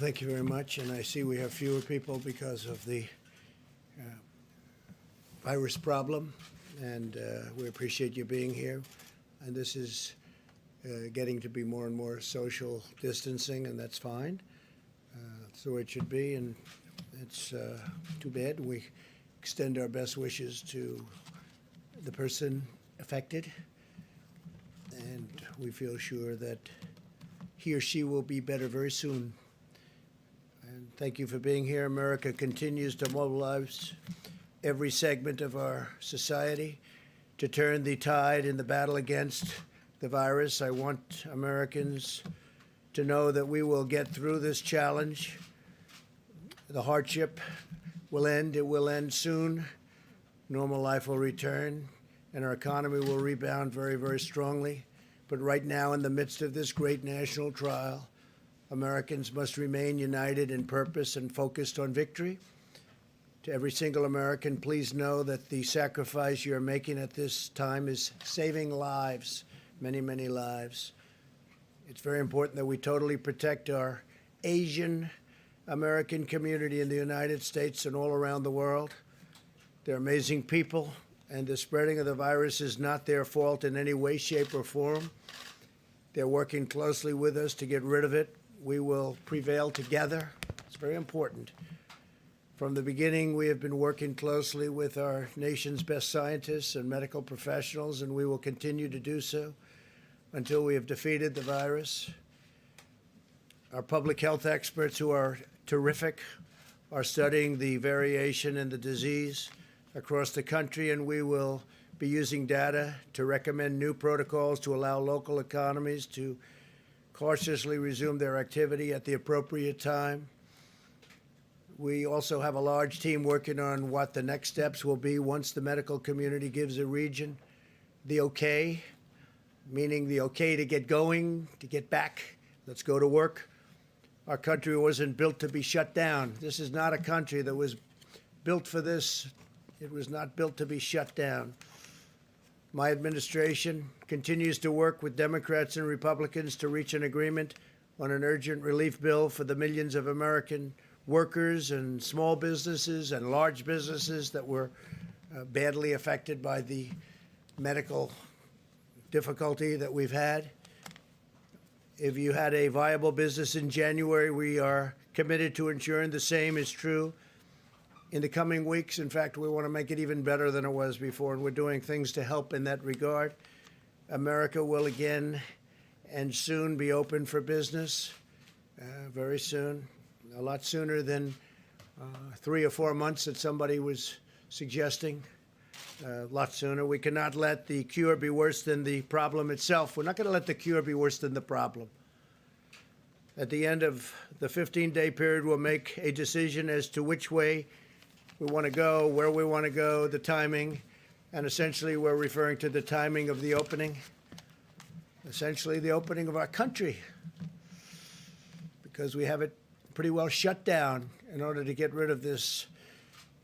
thank you very much. And I see we have fewer people because of the virus problem. And we appreciate you being here. And this is getting to be more and more social distancing, and that's fine. That's the way it should be. And it's too bad. We extend our best wishes to the person affected. And we feel sure that he or she will be better very soon. And thank you for being here. America continues to mobilize every segment of our society to turn the tide in the battle against the virus. I want Americans to know that we will get through this challenge. The hardship will end. It will end soon. Normal life will return, and our economy will rebound very, very strongly. But right now, in the midst of this great national trial, Americans must remain united in purpose and focused on victory. To every single American, please know that the sacrifice you're making at this time is saving lives, many, many lives. It's very important that we totally protect our Asian American community in the United States and all around the world. They're amazing people, and the spreading of the virus is not their fault in any way, shape, or form. They're working closely with us to get rid of it. We will prevail together. It's very important. From the beginning, we have been working closely with our nation's best scientists and medical professionals, and we will continue to do so until we have defeated the virus. Our public health experts, who are terrific, are studying the variation in the disease across the country, and we will be using data to recommend new protocols to allow local economies to cautiously resume their activity at the appropriate time. We also have a large team working on what the next steps will be once the medical community gives a region the okay, meaning the okay to get going, to get back. Let's go to work. Our country wasn't built to be shut down. This is not a country that was built for this. It was not built to be shut down. My administration continues to work with Democrats and Republicans to reach an agreement on an urgent relief bill for the millions of American workers and small businesses and large businesses that were badly affected by the medical difficulty that we've had. If you had a viable business in January, we are committed to ensuring the same is true in the coming weeks. In fact, we want to make it even better than it was before, and we're doing things to help in that regard. America will again and soon be open for business, very soon. A lot sooner than 3 or 4 months that somebody was suggesting. A lot sooner. We cannot let the cure be worse than the problem itself. We're not going to let the cure be worse than the problem. At the end of the 15-day period, we'll make a decision as to which way we want to go, where we want to go, the timing, and essentially we're referring to the timing of the opening, essentially the opening of our country, because we have it pretty well shut down in order to get rid of this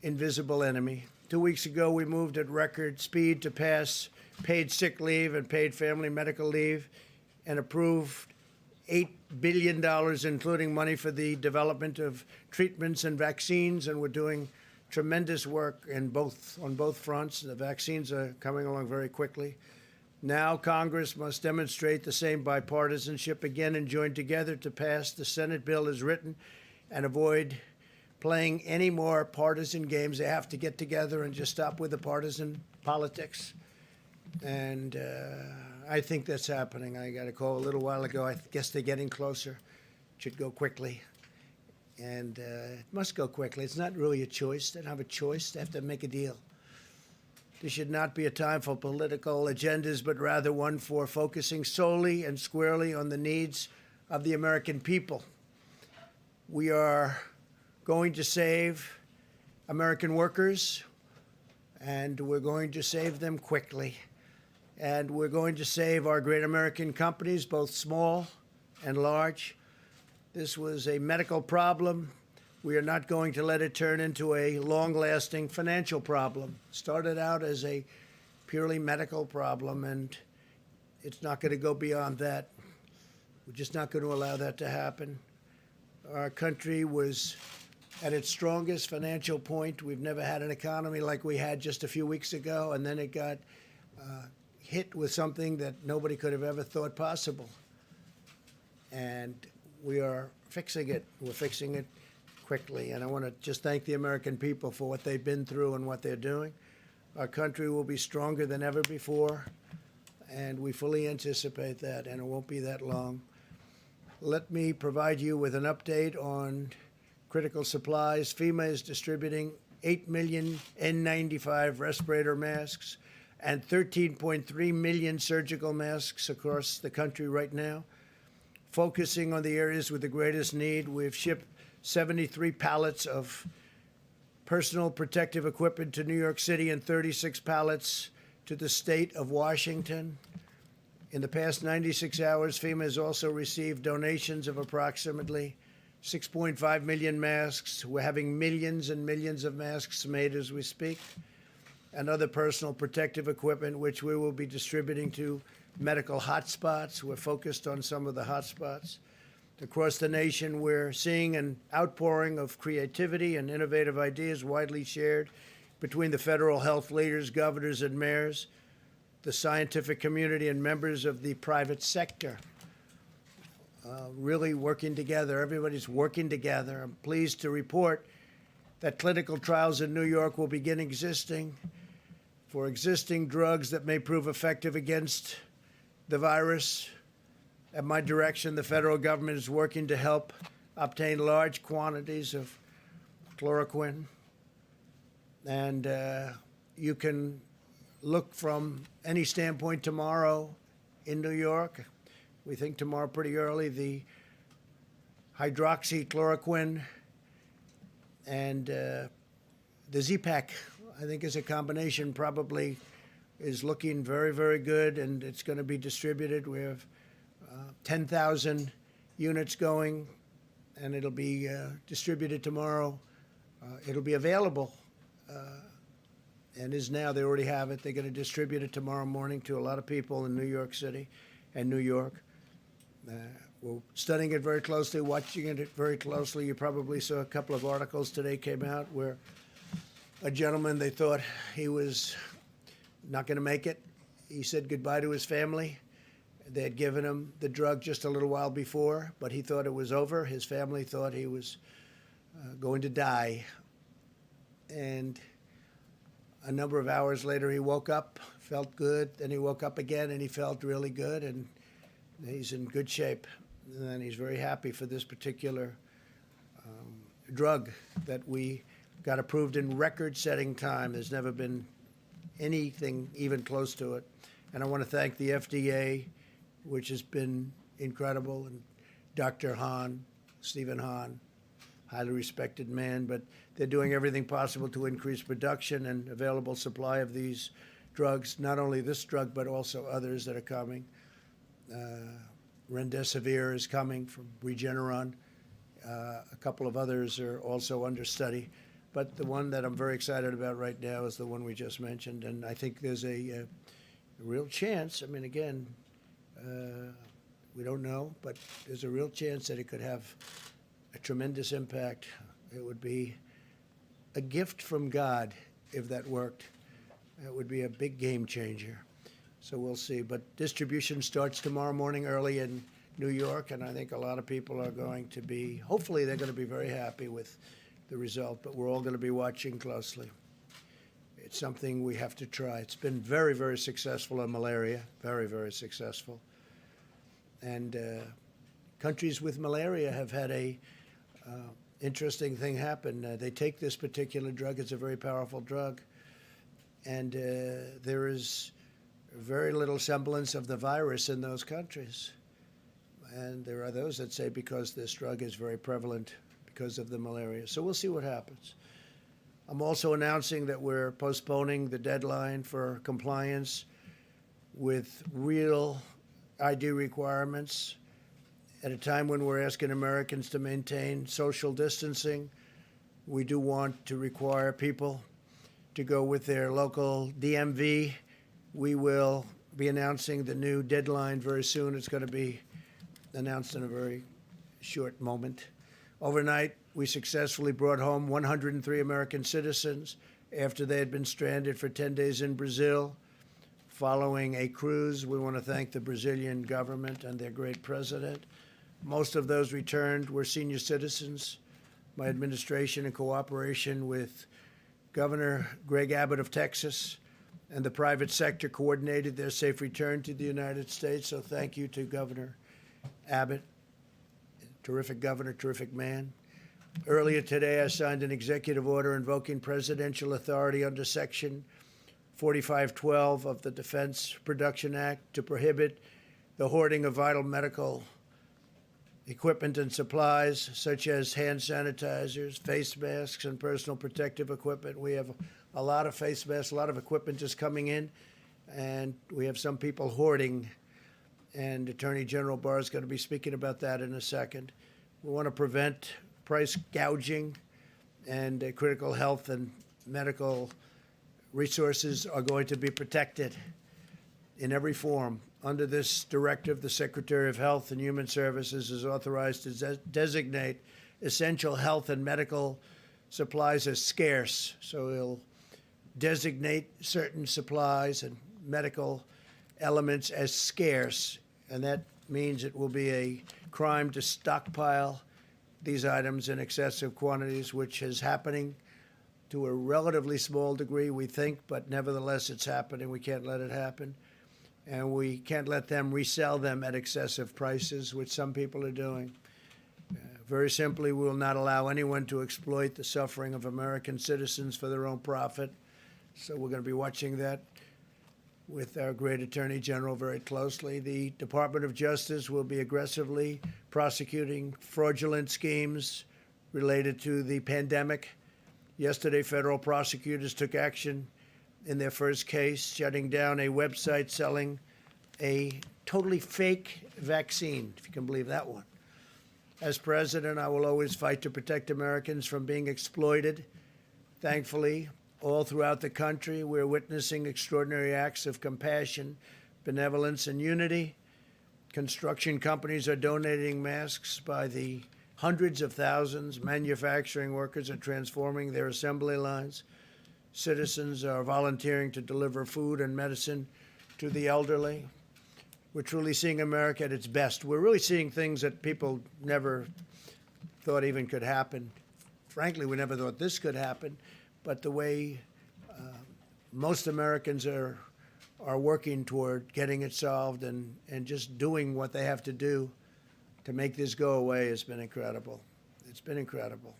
invisible enemy. 2 weeks ago, we moved at record speed to pass paid sick leave and paid family medical leave and approved $8 billion, including money for the development of treatments and vaccines, and we're doing tremendous work on both fronts. The vaccines are coming along very quickly. Now Congress must demonstrate the same bipartisanship again and join together to pass the Senate bill as written and avoid playing any more partisan games. They have to get together and just stop with the partisan politics. And I think that's happening. I got a call a little while ago. I guess they're getting closer. It should go quickly. And it must go quickly. It's not really a choice. They don't have a choice. They have to make a deal. This should not be a time for political agendas, but rather one for focusing solely and squarely on the needs of the American people. We are going to save American workers, and we're going to save them quickly. And we're going to save our great American companies, both small and large. This was a medical problem. We are not going to let it turn into a long-lasting financial problem. It started out as a purely medical problem, and it's not going to go beyond that. We're just not going to allow that to happen. Our country was at its strongest financial point. We've never had an economy like we had just a few weeks ago, and then it got hit with something that nobody could have ever thought possible. And we are fixing it. We're fixing it quickly. And I want to just thank the American people for what they've been through and what they're doing. Our country will be stronger than ever before, and we fully anticipate that, and it won't be that long. Let me provide you with an update on critical supplies. FEMA is distributing 8 million N95 respirator masks and 13.3 million surgical masks across the country right now. Focusing on the areas with the greatest need, we've shipped 73 pallets of personal protective equipment to New York City and 36 pallets to the state of Washington. In the past 96 hours, FEMA has also received donations of approximately 6.5 million masks. We're having millions and millions of masks made as we speak, and other personal protective equipment, which we will be distributing to medical hotspots. We're focused on some of the hotspots. Across the nation, we're seeing an outpouring of creativity and innovative ideas widely shared between the federal health leaders, governors, and mayors, the scientific community, and members of the private sector. Really working together. Everybody's working together. I'm pleased to report that clinical trials in New York will begin existing for existing drugs that may prove effective against the virus. At my direction, the federal government is working to help obtain large quantities of chloroquine. And you can look from any standpoint tomorrow in New York. We think tomorrow pretty early, the hydroxychloroquine and the Z-Pak, I think is a combination, probably is looking very, very good, and it's going to be distributed. We have 10,000 units going, and it'll be distributed tomorrow. It'll be available, and is now. They already have it. They're going to distribute it tomorrow morning to a lot of people in New York City and New York. We're studying it very closely, watching it very closely. You probably saw a couple of articles today came out where a gentleman, they thought he was not going to make it. He said goodbye to his family. They had given him the drug just a little while before, but he thought it was over. His family thought he was going to die. And a number of hours later, he woke up, felt good. Then he woke up again, and he felt really good, and he's in good shape. And he's very happy for this particular drug that we got approved in record-setting time. There's never been anything even close to it. And I want to thank the FDA, which has been incredible, and Dr. Hahn, Stephen Hahn, highly respected man, but they're doing everything possible to increase production and available supply of these drugs, not only this drug, but also others that are coming. Remdesivir is coming from Regeneron. A couple of others are also under study. But the one that I'm very excited about right now is the one we just mentioned, and I think there's a real chance. I mean, again, we don't know, but there's a real chance that it could have a tremendous impact. It would be a gift from God if that worked. It would be a big game changer. So we'll see. But distribution starts tomorrow morning early in New York, and I think a lot of people are going to be, hopefully they're going to be very happy with the result, but we're all going to be watching closely. It's something we have to try. It's been very, very successful in malaria, very, very successful. And countries with malaria have had a interesting thing happen. They take this particular drug. It's a very powerful drug. And there is very little semblance of the virus in those countries. And there are those that say because this drug is very prevalent because of the malaria. So we'll see what happens. I'm also announcing that we're postponing the deadline for compliance with real ID requirements at a time when we're asking Americans to maintain social distancing. We do want to require people to go with their local DMV. We will be announcing the new deadline very soon. It's going to be announced in a very short moment. Overnight, we successfully brought home 103 American citizens after they had been stranded for 10 days in Brazil. Following a cruise, we want to thank the Brazilian government and their great president. Most of those returned were senior citizens. My administration, in cooperation with Governor Greg Abbott of Texas and the private sector, coordinated their safe return to the United States. So thank you to Governor Abbott. Terrific governor, terrific man. Earlier today, I signed an executive order invoking presidential authority under Section 4512 of the Defense Production Act to prohibit the hoarding of vital medical equipment and supplies, such as hand sanitizers, face masks, and personal protective equipment. We have a lot of face masks, a lot of equipment just coming in, and we have some people hoarding. And Attorney General Barr is going to be speaking about that in a second. We want to prevent price gouging, and critical health and medical resources are going to be protected in every form. Under this directive, the Secretary of Health and Human Services is authorized to designate essential health and medical supplies as scarce. So he'll designate certain supplies and medical elements as scarce, and that means it will be a crime to stockpile these items in excessive quantities, which is happening to a relatively small degree, we think, but nevertheless it's happening. We can't let it happen. And we can't let them resell them at excessive prices, which some people are doing. Very simply, we will not allow anyone to exploit the suffering of American citizens for their own profit. So we're going to be watching that with our great Attorney General very closely. The Department of Justice will be aggressively prosecuting fraudulent schemes related to the pandemic. Yesterday, federal prosecutors took action in their first case, shutting down a website selling a totally fake vaccine, if you can believe that one. As president, I will always fight to protect Americans from being exploited. Thankfully, all throughout the country, we're witnessing extraordinary acts of compassion, benevolence, and unity. Construction companies are donating masks by the hundreds of thousands. Manufacturing workers are transforming their assembly lines. Citizens are volunteering to deliver food and medicine to the elderly. We're truly seeing America at its best. We're really seeing things that people never thought even could happen. Frankly, we never thought this could happen. But the way most Americans are working toward getting it solved and just doing what they have to do to make this go away has been incredible. It's been incredible.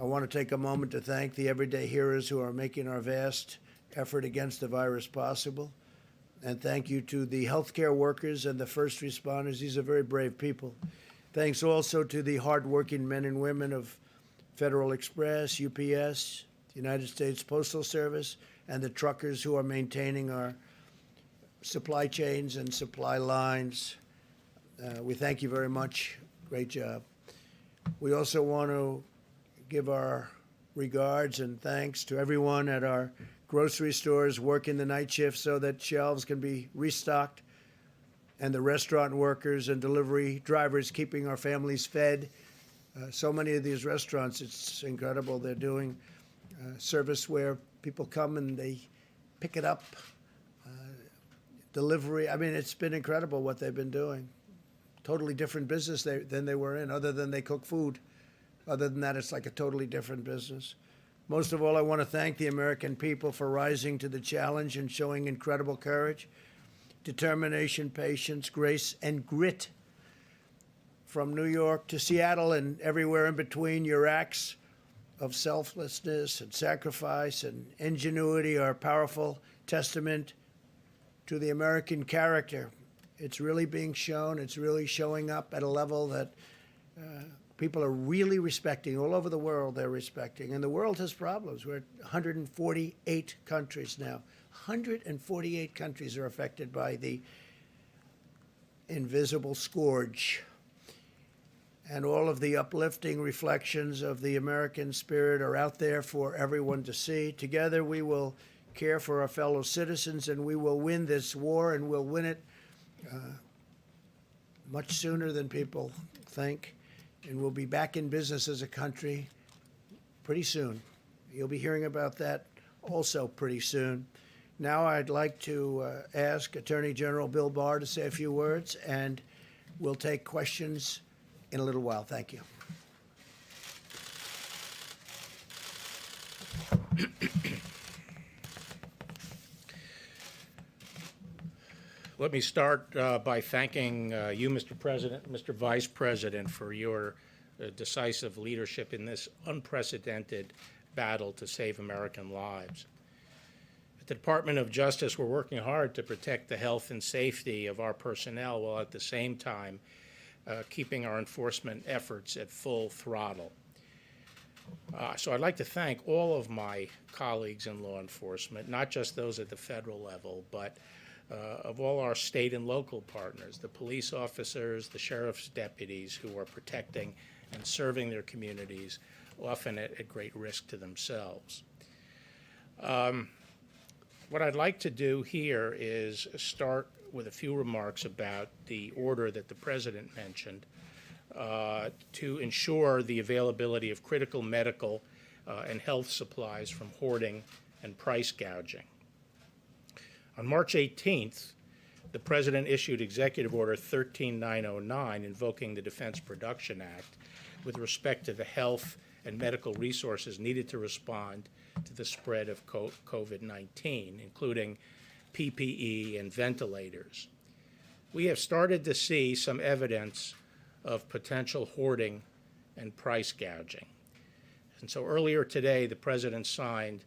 I want to take a moment to thank the everyday heroes who are making our vast effort against the virus possible. And thank you to the healthcare workers and the first responders. These are very brave people. Thanks also to the hardworking men and women of Federal Express, UPS, the United States Postal Service, and the truckers who are maintaining our supply chains and supply lines. We thank you very much. Great job. We also want to give our regards and thanks to everyone at our grocery stores working the night shift so that shelves can be restocked, and the restaurant workers and delivery drivers keeping our families fed. So many of these restaurants, it's incredible. They're doing service where people come and they pick it up, delivery. I mean, it's been incredible what they've been doing. Totally different business than they were in, other than they cook food. Other than that, it's like a totally different business. Most of all, I want to thank the American people for rising to the challenge and showing incredible courage, determination, patience, grace, and grit. From New York to Seattle and everywhere in between, your acts of selflessness and sacrifice and ingenuity are a powerful testament to the American character. It's really being shown. It's really showing up at a level that people are really respecting. All over the world, they're respecting. And the world has problems. We're at 148 countries now. 148 countries are affected by the invisible scourge. And all of the uplifting reflections of the American spirit are out there for everyone to see. Together, we will care for our fellow citizens, and we will win this war, and we'll win it much sooner than people think. and we'll be back in business as a country pretty soon. You'll be hearing about that also pretty soon. Now I'd like to ask Attorney General Bill Barr to say a few words, and we'll take questions in a little while. Thank you. Let me start by thanking you, Mr. President, Mr. Vice President, for your decisive leadership in this unprecedented battle to save American lives. At the Department of Justice, we're working hard to protect the health and safety of our personnel while at the same time keeping our enforcement efforts at full throttle. So I'd like to thank all of my colleagues in law enforcement, not just those at the federal level, but of all our state and local partners, the police officers, the sheriff's deputies who are protecting and serving their communities, often at great risk to themselves. What I'd like to do here is start with a few remarks about the order that the President mentioned to ensure the availability of critical medical and health supplies from hoarding and price gouging. On March 18th, the President issued Executive Order 13909 invoking the Defense Production Act with respect to the health and medical resources needed to respond to the spread of COVID-19, including PPE and ventilators. We have started to see some evidence of potential hoarding and price gouging. And so earlier today, the President signed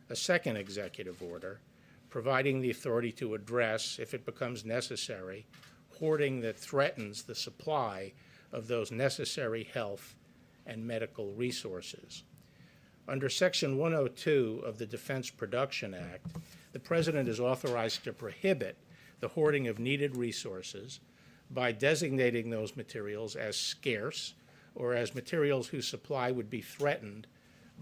a second executive order providing the authority to address, if it becomes necessary, hoarding that threatens the supply of those necessary health and medical resources. Under Section 102 of the Defense Production Act, the President is authorized to prohibit the hoarding of needed resources by designating those materials as scarce or as materials whose supply would be threatened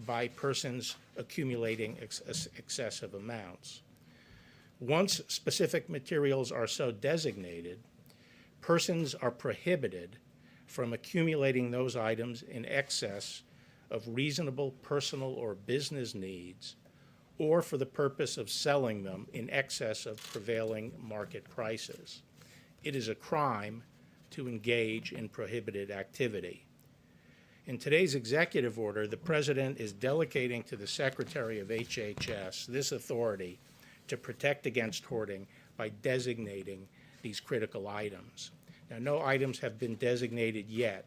by persons accumulating excessive amounts. Once specific materials are so designated, persons are prohibited from accumulating those items in excess of reasonable personal or business needs or for the purpose of selling them in excess of prevailing market prices. It is a crime to engage in prohibited activity. In today's executive order, the President is delegating to the Secretary of HHS this authority to protect against hoarding by designating these critical items. Now, no items have been designated yet,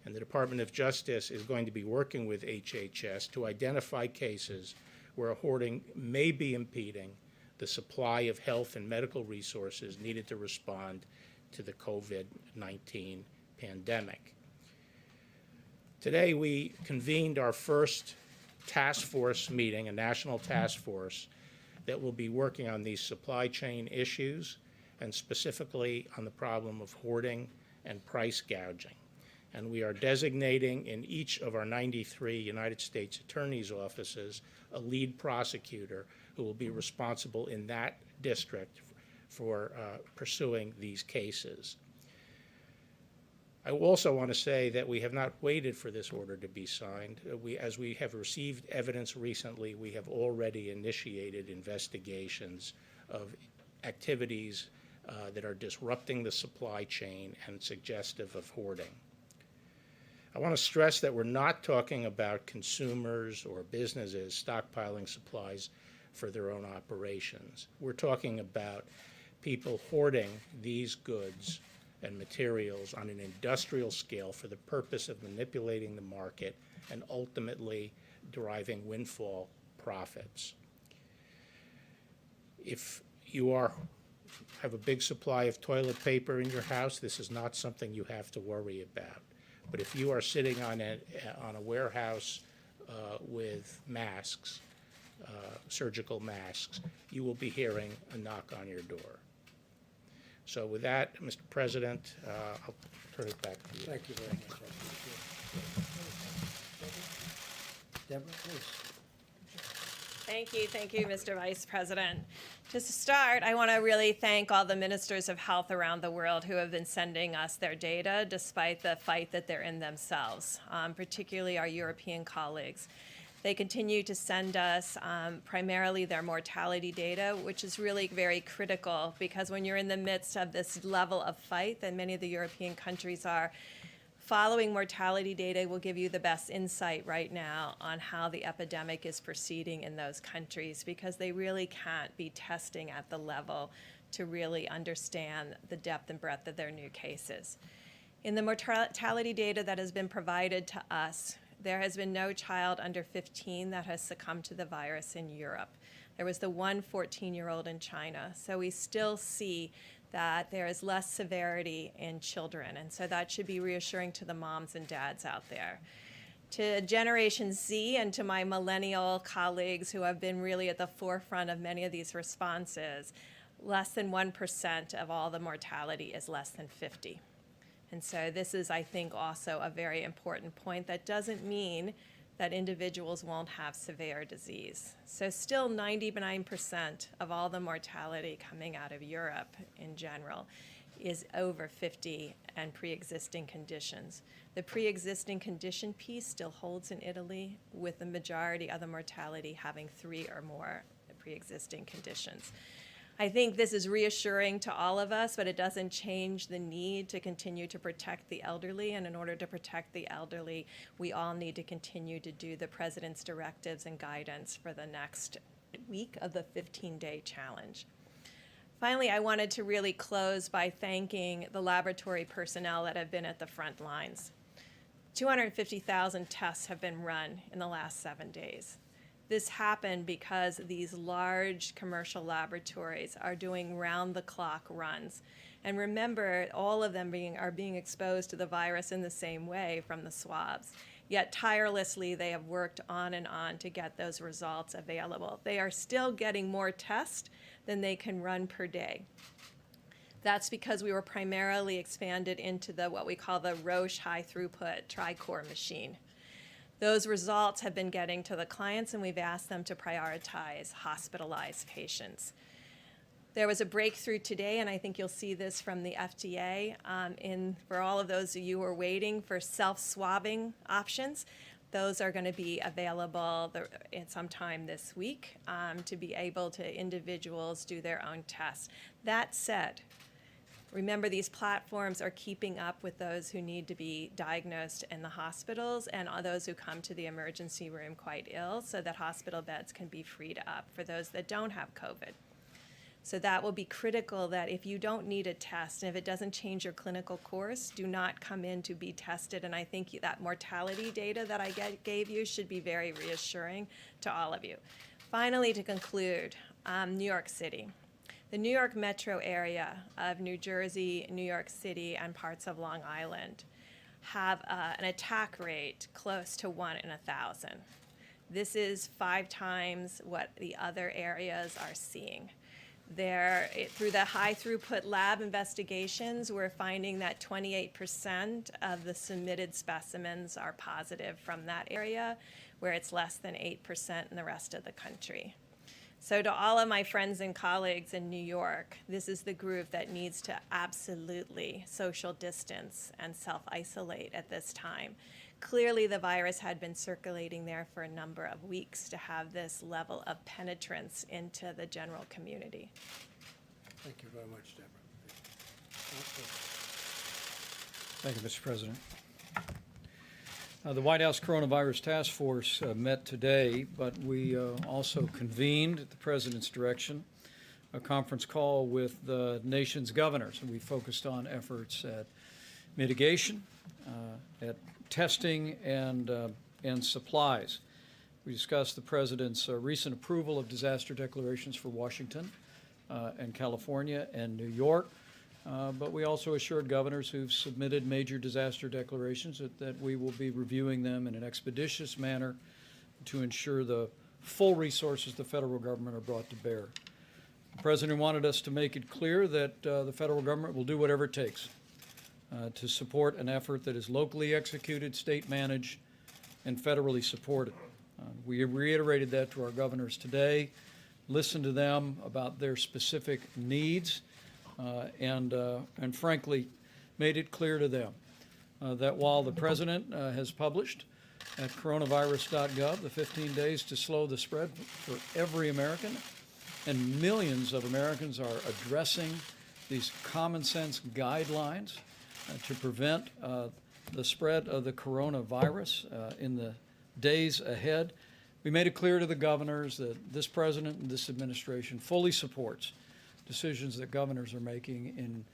and the Department of Justice is going to be working with HHS to identify cases where hoarding may be impeding the supply of health and medical resources needed to respond to the COVID-19 pandemic. Today, we convened our first task force meeting, a national task force, that will be working on these supply chain issues and specifically on the problem of hoarding and price gouging. And we are designating in each of our 93 United States Attorney's offices a lead prosecutor who will be responsible in that district for pursuing these cases. I also want to say that we have not waited for this order to be signed. As we have received evidence recently, we have already initiated investigations of activities that are disrupting the supply chain and suggestive of hoarding. I want to stress that we're not talking about consumers or businesses stockpiling supplies for their own operations. We're talking about people hoarding these goods and materials on an industrial scale for the purpose of manipulating the market and ultimately deriving windfall profits. If you have a big supply of toilet paper in your house, this is not something you have to worry about. But if you are sitting on a warehouse with masks, surgical masks, you will be hearing a knock on your door. So with that, Mr. President, I'll turn it back to you. Thank you very much. I appreciate it. Deborah, please. Thank you, Mr. Vice President. To start, I want to really thank all the ministers of health around the world who have been sending us their data despite the fight that they're in themselves, particularly our European colleagues. They continue to send us primarily their mortality data, which is really very critical because when you're in the midst of this level of fight that many of the European countries are, following mortality data will give you the best insight right now on how the epidemic is proceeding in those countries because they really can't be testing at the level to really understand the depth and breadth of their new cases. In the mortality data that has been provided to us, there has been no child under 15 that has succumbed to the virus in Europe. There was the one 14-year-old in China. So we still see that there is less severity in children. And so that should be reassuring to the moms and dads out there. To Generation Z and to my millennial colleagues who have been really at the forefront of many of these responses, less than 1% of all the mortality is less than 50. And so this is, I think, also a very important point. That doesn't mean that individuals won't have severe disease. So still 99% of all the mortality coming out of Europe in general is over 50 and pre-existing conditions. The pre-existing condition piece still holds in Italy, with the majority of the mortality having 3 or more pre-existing conditions. I think this is reassuring to all of us, but it doesn't change the need to continue to protect the elderly. And in order to protect the elderly, we all need to continue to do the President's directives and guidance for the next week of the 15-day challenge. Finally, I wanted to really close by thanking the laboratory personnel that have been at the front lines. 250,000 tests have been run in the last 7 days. This happened because these large commercial laboratories are doing round-the-clock runs. And remember, all of them are being exposed to the virus in the same way from the swabs. Yet tirelessly, they have worked on and on to get those results available. They are still getting more tests than they can run per day. That's because we were primarily expanded into what we call the Roche high-throughput tri-core machine. Those results have been getting to the clients, and we've asked them to prioritize hospitalized patients. There was a breakthrough today, and I think you'll see this from the FDA, for all of those of you who are waiting for self-swabbing options. Those are going to be available sometime this week to be able to individuals do their own tests. That said, remember, these platforms are keeping up with those who need to be diagnosed in the hospitals and those who come to the emergency room quite ill so that hospital beds can be freed up for those that don't have COVID. So that will be critical that if you don't need a test and if it doesn't change your clinical course, do not come in to be tested. And I think that mortality data that I gave you should be very reassuring to all of you. Finally, to conclude, New York City. The New York metro area of New Jersey, New York City, and parts of Long Island have an attack rate close to 1 in 1,000. This is 5 times what the other areas are seeing. Through the high throughput lab investigations, we're finding that 28% of the submitted specimens are positive from that area, where it's less than 8% in the rest of the country. So to all of my friends and colleagues in New York, this is the group that needs to absolutely social distance and self-isolate at this time. Clearly, the virus had been circulating there for a number of weeks to have this level of penetrance into the general community. Thank you very much, Deborah. Thank you, Mr. President. The White House Coronavirus Task Force met today, but we also convened, at the President's direction, a conference call with the nation's governors, and we focused on efforts at mitigation, at testing, and supplies. We discussed the President's recent approval of disaster declarations for Washington and California and New York. But we also assured governors who've submitted major disaster declarations that we will be reviewing them in an expeditious manner to ensure the full resources the federal government are brought to bear. The President wanted us to make it clear that the federal government will do whatever it takes to support an effort that is locally executed, state managed, and federally supported. We reiterated that to our governors today, listened to them about their specific needs, and frankly, made it clear to them that while the President has published at coronavirus.gov the 15 days to slow the spread for every American, and millions of Americans are addressing these common sense guidelines to prevent the spread of the coronavirus in the days ahead. We made it clear to the governors that this president and this administration fully supports decisions that governors are making in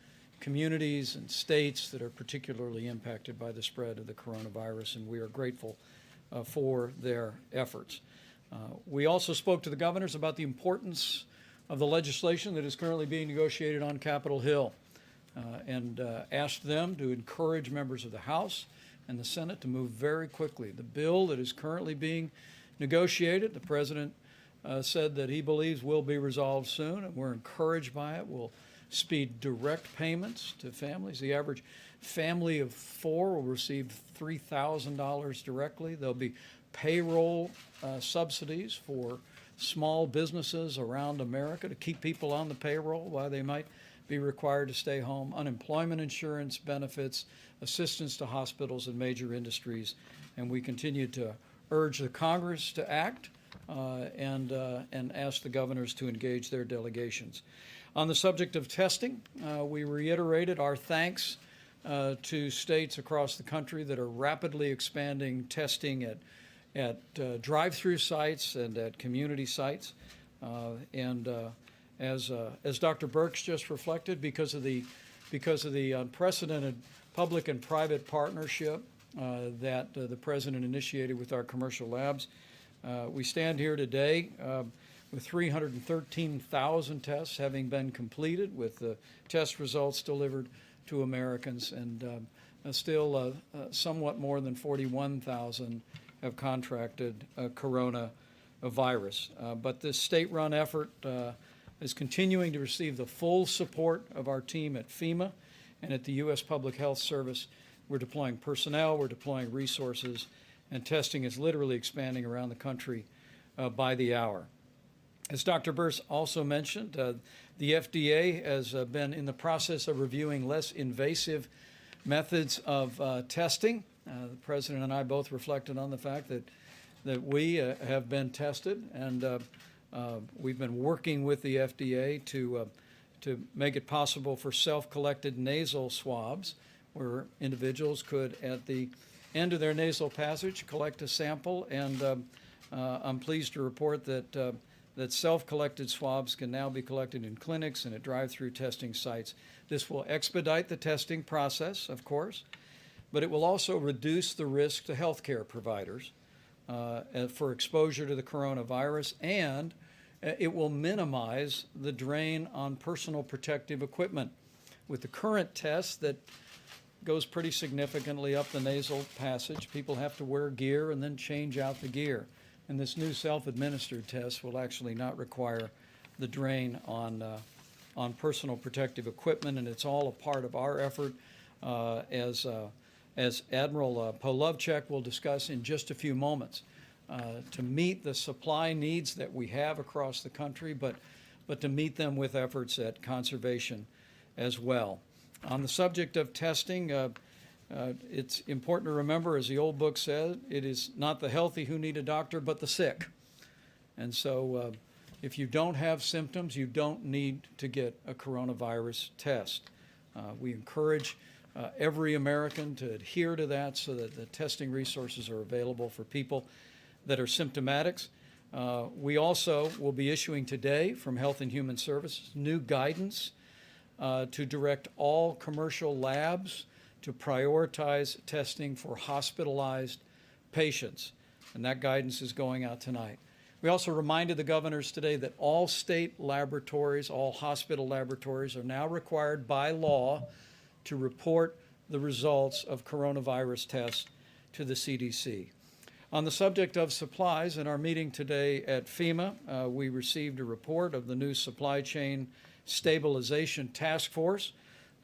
communities and states that are particularly impacted by the spread of the coronavirus, and we are grateful for their efforts. We also spoke to the governors about the importance of the legislation that is currently being negotiated on Capitol Hill, and asked them to encourage members of the House and the Senate to move very quickly. The bill that is currently being negotiated, the President said that he believes will be resolved soon, and we're encouraged by it. We'll speed direct payments to families. The average family of 4 will receive $3,000 directly. There'll be payroll subsidies for small businesses around America to keep people on the payroll while they might be required to stay home, unemployment insurance benefits, assistance to hospitals and major industries. And we continue to urge the Congress to act and ask the governors to engage their delegations. On the subject of testing, we reiterated our thanks to states across the country that are rapidly expanding testing at drive-through sites and at community sites. As Dr. Birx just reflected, because of the unprecedented public and private partnership that the President initiated with our commercial labs, we stand here today with 313,000 tests having been completed, with the test results delivered to Americans, and still somewhat more than 41,000 have contracted coronavirus. But this state-run effort is continuing to receive the full support of our team at FEMA and at the U.S. Public Health Service. We're deploying personnel, we're deploying resources, and testing is literally expanding around the country by the hour. As Dr. Birx also mentioned, the FDA has been in the process of reviewing less invasive methods of testing. The President and I both reflected on the fact that we have been tested, and we've been working with the FDA to make it possible for self-collected nasal swabs, where individuals could, at the end of their nasal passage, collect a sample. And I'm pleased to report that self-collected swabs can now be collected in clinics and at drive-through testing sites. This will expedite the testing process, of course, but it will also reduce the risk to healthcare providers for exposure to the coronavirus, and it will minimize the drain on personal protective equipment. With the current test that goes pretty significantly up the nasal passage, people have to wear gear and then change out the gear. And this new self-administered test will actually not require the drain on personal protective equipment, and it's all a part of our effort, as Admiral Polovchek will discuss in just a few moments, to meet the supply needs that we have across the country, but to meet them with efforts at conservation as well. On the subject of testing, it's important to remember, as the old book said, it is not the healthy who need a doctor, but the sick. And so if you don't have symptoms, you don't need to get a coronavirus test. We encourage every American to adhere to that so that the testing resources are available for people that are symptomatics. We also will be issuing today from Health and Human Services new guidance to direct all commercial labs to prioritize testing for hospitalized patients, and that guidance is going out tonight. We also reminded the governors today that all state laboratories, all hospital laboratories, are now required by law to report the results of coronavirus tests to the CDC. On the subject of supplies, in our meeting today at FEMA, we received a report of the new Supply Chain Stabilization Task Force.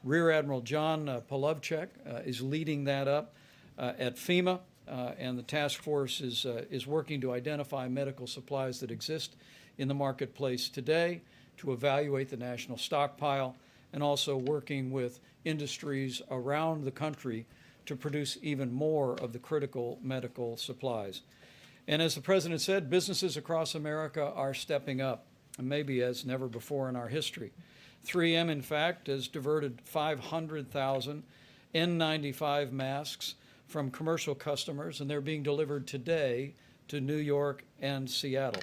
Rear Admiral John Polovchek is leading that up at FEMA. and the task force is working to identify medical supplies that exist in the marketplace today, to evaluate the national stockpile, and also working with industries around the country to produce even more of the critical medical supplies. And as the President said, businesses across America are stepping up, maybe as never before in our history. 3M, in fact, has diverted 500,000 N95 masks from commercial customers, and they're being delivered today to New York and Seattle.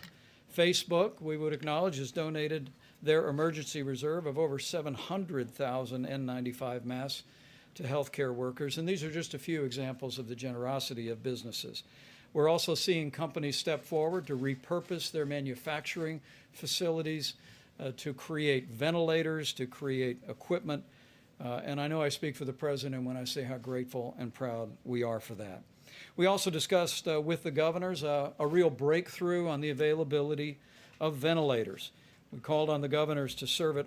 Facebook, we would acknowledge, has donated their emergency reserve of over 700,000 N95 masks to healthcare workers, and these are just a few examples of the generosity of businesses. We're also seeing companies step forward to repurpose their manufacturing facilities to create ventilators, to create equipment, and I know I speak for the President when I say how grateful and proud we are for that. We also discussed with the governors a real breakthrough on the availability of ventilators. We called on the governors to survey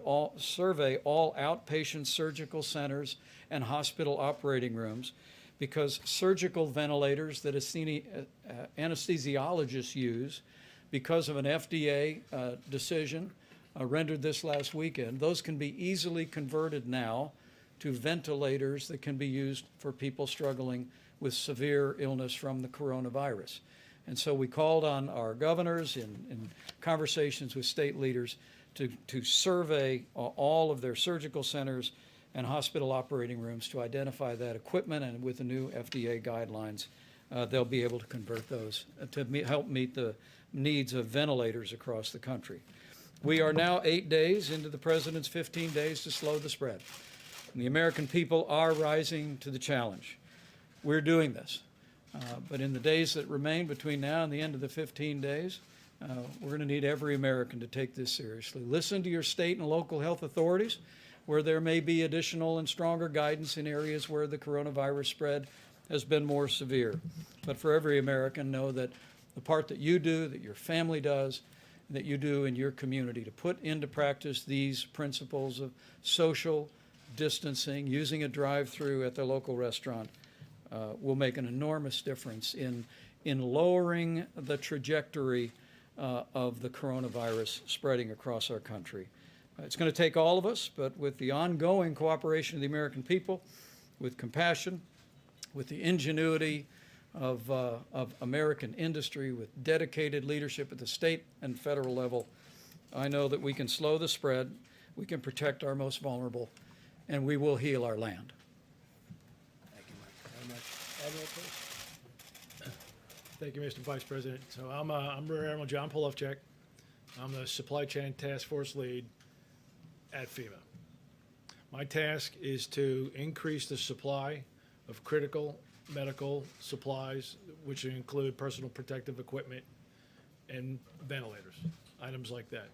all outpatient surgical centers and hospital operating rooms, because surgical ventilators that anesthesiologists use, because of an FDA decision rendered this last weekend, those can be easily converted now to ventilators that can be used for people struggling with severe illness from the coronavirus. And so we called on our governors in conversations with state leaders to survey all of their surgical centers and hospital operating rooms to identify that equipment, and with the new FDA guidelines, they'll be able to convert those to help meet the needs of ventilators across the country. We are now 8 days into the President's 15 days to slow the spread. And the American people are rising to the challenge. We're doing this. But in the days that remain between now and the end of the 15 days, we're going to need every American to take this seriously. Listen to your state and local health authorities, where there may be additional and stronger guidance in areas where the coronavirus spread has been more severe. But for every American, know that the part that you do, that your family does, that you do in your community to put into practice these principles of social distancing, using a drive-through at the local restaurant, will make an enormous difference in lowering the trajectory of the coronavirus spreading across our country. It's going to take all of us, but with the ongoing cooperation of the American people, with compassion, with the ingenuity of American industry, with dedicated leadership at the state and federal level, I know that we can slow the spread, we can protect our most vulnerable, and we will heal our land. Thank you, Mike, very much. Admiral, please. Thank you, Mr. Vice President. So I'm Rear Admiral John Polofchek. I'm the Supply Chain Task Force Lead at FEMA. My task is to increase the supply of critical medical supplies, which include personal protective equipment and ventilators, items like that.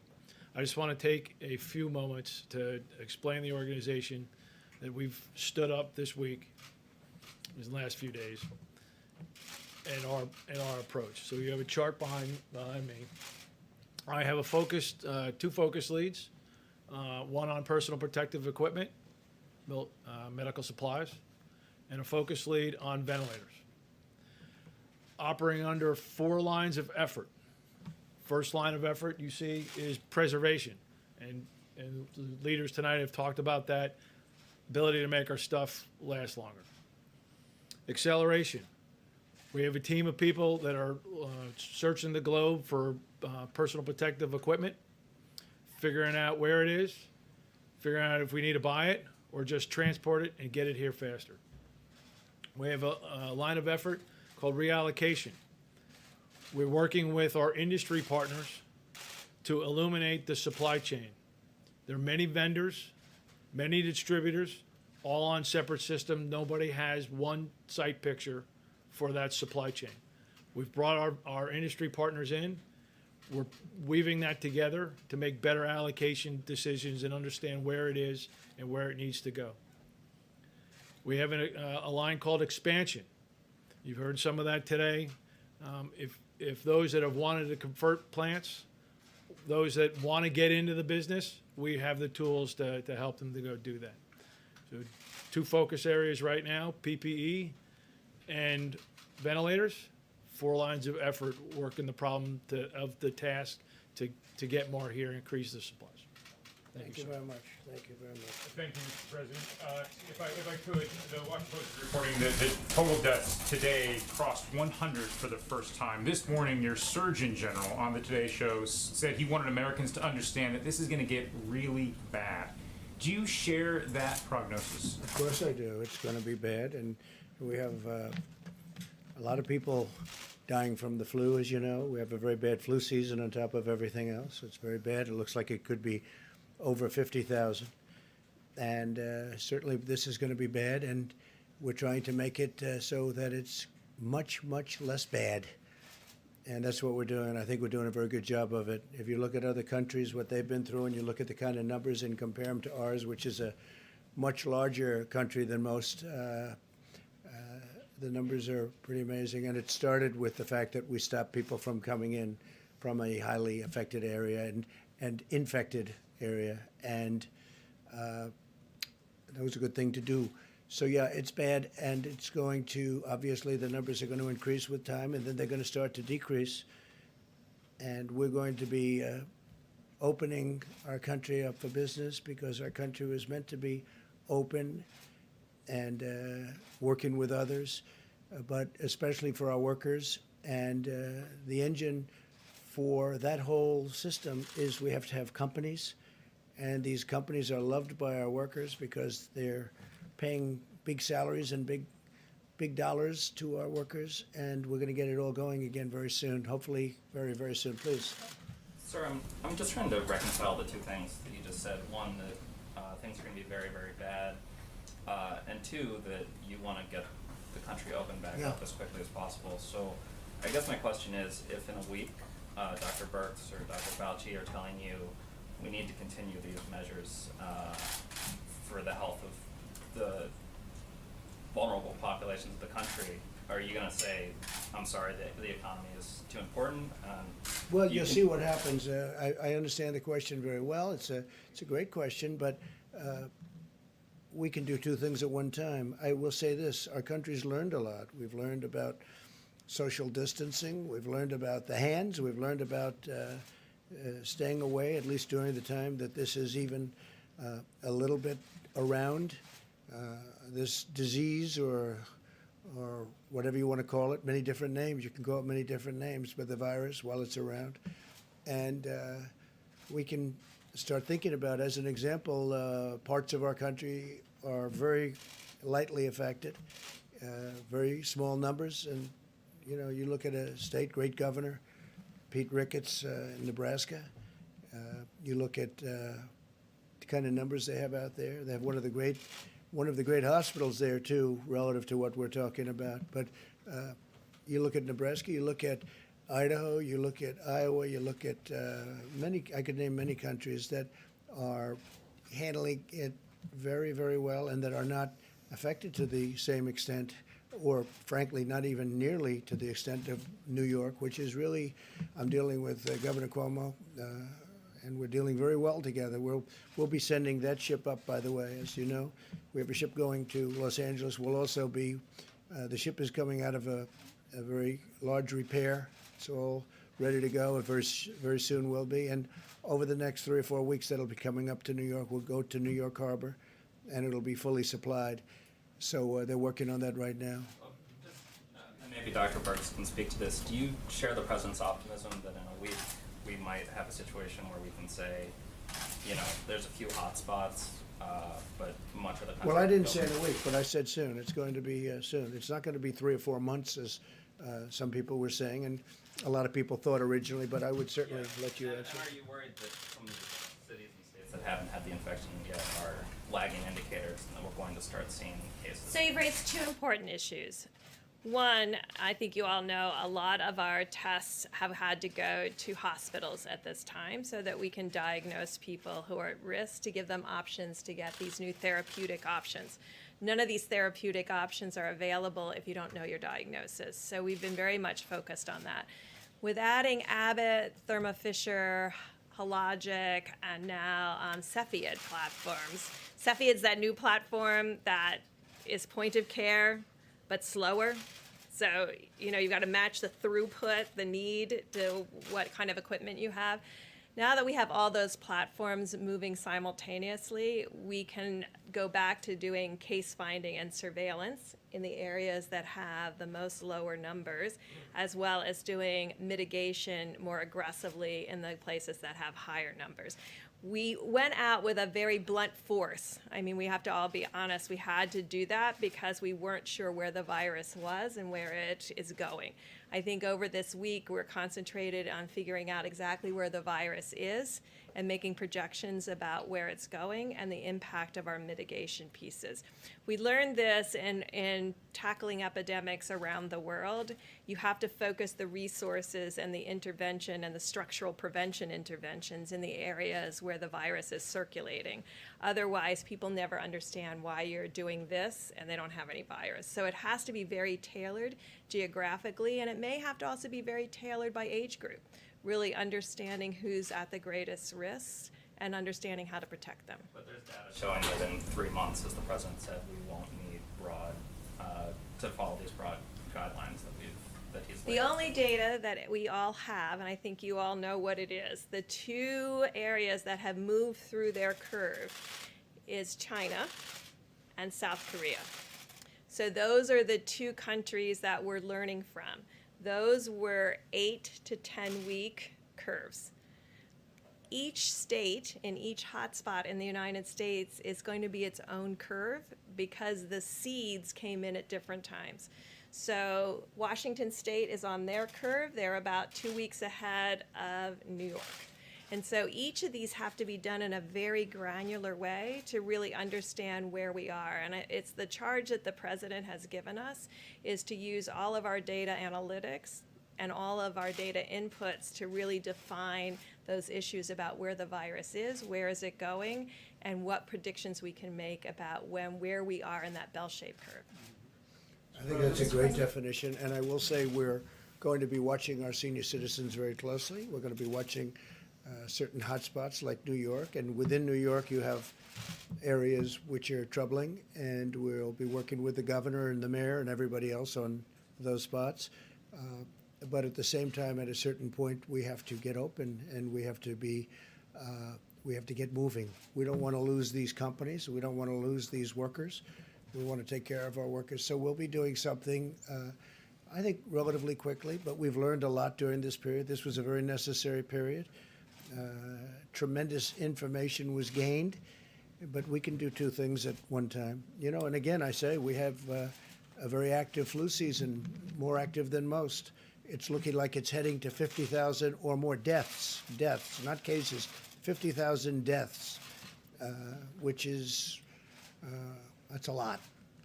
I just want to take a few moments to explain the organization that we've stood up this week, these last few days, and our approach. So you have a chart behind me. I have two focus leads, one on personal protective equipment, medical supplies, and a focus lead on ventilators. Operating under 4 lines of effort. First line of effort you see is preservation, and the leaders tonight have talked about that ability to make our stuff last longer. Acceleration. We have a team of people that are searching the globe for personal protective equipment, figuring out where it is, figuring out if we need to buy it or just transport it and get it here faster. We have a line of effort called reallocation. We're working with our industry partners to illuminate the supply chain. There are many vendors, many distributors, all on separate systems. Nobody has one site picture for that supply chain. We've brought our industry partners in. We're weaving that together to make better allocation decisions and understand where it is and where it needs to go. We have a line called expansion. You've heard some of that today. If those that have wanted to convert plants, those that want to get into the business, we have the tools to help them to go do that. So 2 focus areas right now, PPE and ventilators, 4 lines of effort working the problem of the task to get more here and increase the supplies. Thank you sir. very much. Thank you very much. Thank you, Mr. President. If I could, the Washington Post is reporting that the total deaths today crossed 100 for the first time. This morning, your Surgeon General on the Today Show said he wanted Americans to understand that this is going to get really bad. Do you share that prognosis? Of course I do. It's going to be bad, and we have a lot of people dying from the flu, as you know. We have a very bad flu season on top of everything else. It's very bad. It looks like it could be over 50,000. And certainly this is going to be bad, and we're trying to make it so that it's much, much less bad. And that's what we're doing. I think we're doing a very good job of it. If you look at other countries, what they've been through, and you look at the kind of numbers and compare them to ours, which is a much larger country than most, the numbers are pretty amazing. And it started with the fact that we stopped people from coming in from a highly affected area and infected area. And that was a good thing to do. So yeah, it's bad, and it's going to, obviously the numbers are going to increase with time, and then they're going to start to decrease. And we're going to be opening our country up for business, because our country was meant to be open and working with others, but especially for our workers. And the engine for that whole system is we have to have companies, and these companies are loved by our workers because they're paying big salaries and big dollars to our workers, and we're going to get it all going again very soon, hopefully very, very soon. Please. Sir, I'm just trying to reconcile the two things that you just said. One, that things are going to be very, very bad, and two, that you want to get the country open back up as quickly as possible. So I guess my question is, if in a week Dr. Birx or Dr. Fauci are telling you we need to continue these measures for the health of the vulnerable populations of the country, are you going to say, I'm sorry, the economy is too important? Well, you'll see what happens. I understand the question very well. It's a great question, but we can do two things at one time. I will say this: our country's learned a lot. We've learned about social distancing. We've learned about the hands. We've learned about staying away, at least during the time that this is even a little bit around. This disease, or whatever you want to call it, many different names. You can call it many different names, but the virus, while it's around. And we can start thinking about, as an example, parts of our country are very lightly affected, very small numbers. And, you know, you look at a state, great governor, Pete Ricketts in Nebraska. You look at the kind of numbers they have out there. They have one of the great hospitals there too, relative to what we're talking about. But you look at Nebraska, you look at Idaho, you look at Iowa, you look at many. I could name many countries that are handling it very, very well, and that are not affected to the same extent, or frankly, not even nearly to the extent of New York, which is really. I'm dealing with Governor Cuomo. And we're dealing very well together. We'll be sending that ship up, by the way, as you know. We have a ship going to Los Angeles. We'll also be, the ship is coming out of a very large repair. It's all ready to go. It very soon will be. And over the next 3 or 4 weeks, that'll be coming up to New York. We'll go to New York Harbor, and it'll be fully supplied. So they're working on that right now. And maybe Dr. Birx can speak to this. Do you share the President's optimism that in a week we might have a situation where we can say, you know, there's a few hot spots, but much of the country... Well, I didn't say in a week, but I said soon. It's going to be soon. It's not going to be 3 or 4 months, as some people were saying, and a lot of people thought originally, but I would certainly let you answer. And are you worried that some of the cities and states that haven't had the infection yet are lagging indicators, and that we're going to start seeing cases? So you've raised two important issues. One, I think you all know a lot of our tests have had to go to hospitals at this time so that we can diagnose people who are at risk, to give them options to get these new therapeutic options. None of these therapeutic options are available if you don't know your diagnosis. So we've been very much focused on that. With adding Abbott, Thermo Fisher, Hologic, and now Cepheid platforms. Cepheid's that new platform that is point of care, but slower. So, you've got to match the throughput, the need to what kind of equipment you have. Now that we have all those platforms moving simultaneously, we can go back to doing case finding and surveillance in the areas that have the most lower numbers, as well as doing mitigation more aggressively in the places that have higher numbers. We went out with a very blunt force. I mean, we have to all be honest. We had to do that because we weren't sure where the virus was and where it is going. I think over this week, we're concentrated on figuring out exactly where the virus is and making projections about where it's going and the impact of our mitigation pieces. We learned this in tackling epidemics around the world. You have to focus the resources and the intervention and the structural prevention interventions in the areas where the virus is circulating. Otherwise, people never understand why you're doing this and they don't have any virus. So it has to be very tailored geographically, and it may have to also be very tailored by age group, really understanding who's at the greatest risks and understanding how to protect them. But there's data showing that in 3 months, as the president said, we won't need to follow these broad guidelines that he's laid The out. only data that we all have, and I think you all know what it is, the two areas that have moved through their curve is China and South Korea. So those are the two countries that we're learning from. Those were 8 to 10 week curves. Each state in each hotspot in the United States is going to be its own curve because the seeds came in at different times. So Washington State is on their curve. They're about 2 weeks ahead of New York. And so each of these have to be done in a very granular way to really understand where we are. And it's the charge that the president has given us is to use all of our data analytics and all of our data inputs to really define those issues about where the virus is, where is it going, and what predictions we can make about where we are in that bell-shaped curve. I think that's a great definition, and I will say we're going to be watching our senior citizens very closely. We're going to be watching certain hotspots like New York, and within New York you have areas which are troubling, and we'll be working with the governor and the mayor and everybody else on those spots. But at the same time, at a certain point, we have to get open and we have to get moving. We don't want to lose these companies. We don't want to lose these workers. We want to take care of our workers. So we'll be doing something, I think, relatively quickly, but we've learned a lot during this period. This was a very necessary period. Tremendous information was gained, but we can do two things at one time. And again, I say we have a very active flu season, more active than most. It's looking like it's heading to 50,000 or more deaths, not cases, 50,000 deaths, which is, that's a lot.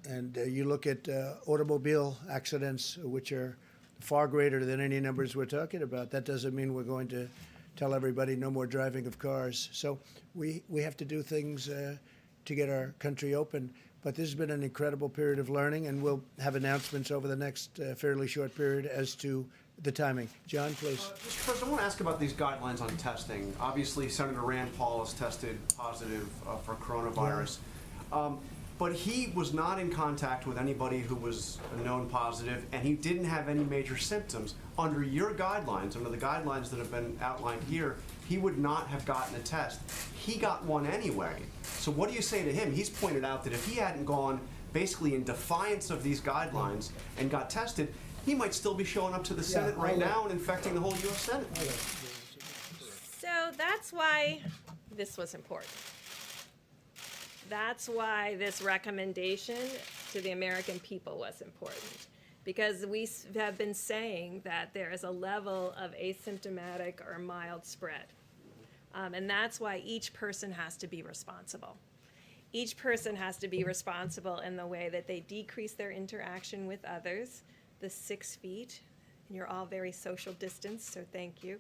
And you look at automobile accidents, which are far greater than any numbers we're talking about. That doesn't mean we're going to tell everybody no more driving of cars. So we have to do things to get our country open. But this has been an incredible period of learning, and we'll have announcements over the next fairly short period as to the timing. John, please. Mr. President, I want to ask about these guidelines on testing. Obviously, Senator Rand Paul has tested positive for coronavirus. But he was not in contact with anybody who was known positive, and he didn't have any major symptoms. Under your guidelines, under the guidelines that have been outlined here, he would not have gotten a test. He got one anyway. So what do you say to him? He's pointed out that if he hadn't gone basically in defiance of these guidelines and got tested, he might still be showing up to the Senate right now and infecting the whole U.S. Senate. So that's why this was important. That's why this recommendation to the American people was important. Because we have been saying that there is a level of asymptomatic or mild spread. And that's why each person has to be responsible. Each person has to be responsible in the way that they decrease their interaction with others, the 6 feet, and you're all very social distance, so thank you.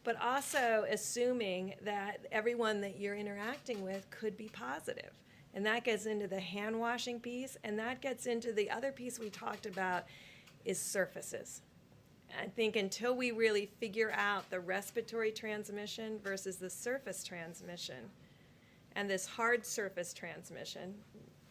But also assuming that everyone that you're interacting with could be positive. And that gets into the hand washing piece, and that gets into the other piece we talked about is surfaces. I think until we really figure out the respiratory transmission versus the surface transmission, and this hard surface transmission,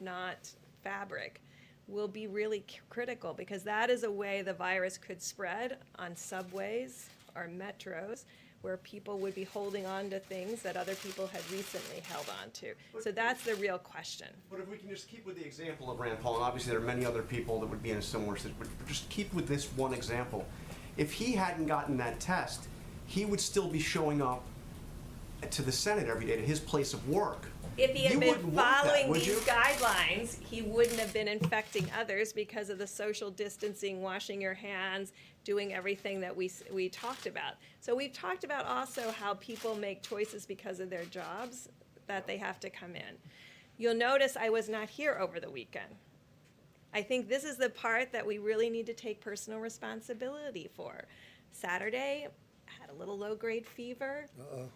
not fabric, will be really critical, because that is a way the virus could spread on subways or metros, where people would be holding on to things that other people had recently held on to. So that's the real question. But if we can just keep with the example of Rand Paul, and obviously there are many other people that would be in a similar situation, but just keep with this one example. If he hadn't gotten that test, he would still be showing up to the Senate every day, to his place of work. If he had You been wouldn't want that, following would these you? guidelines, he wouldn't have been infecting others because of the social distancing, washing your hands, doing everything that we talked about. So we've talked about also how people make choices because of their jobs, that they have to come in. You'll notice I was not here over the weekend. I think this is the part that we really need to take personal responsibility for. Saturday, I had a little low-grade fever. Uh-oh.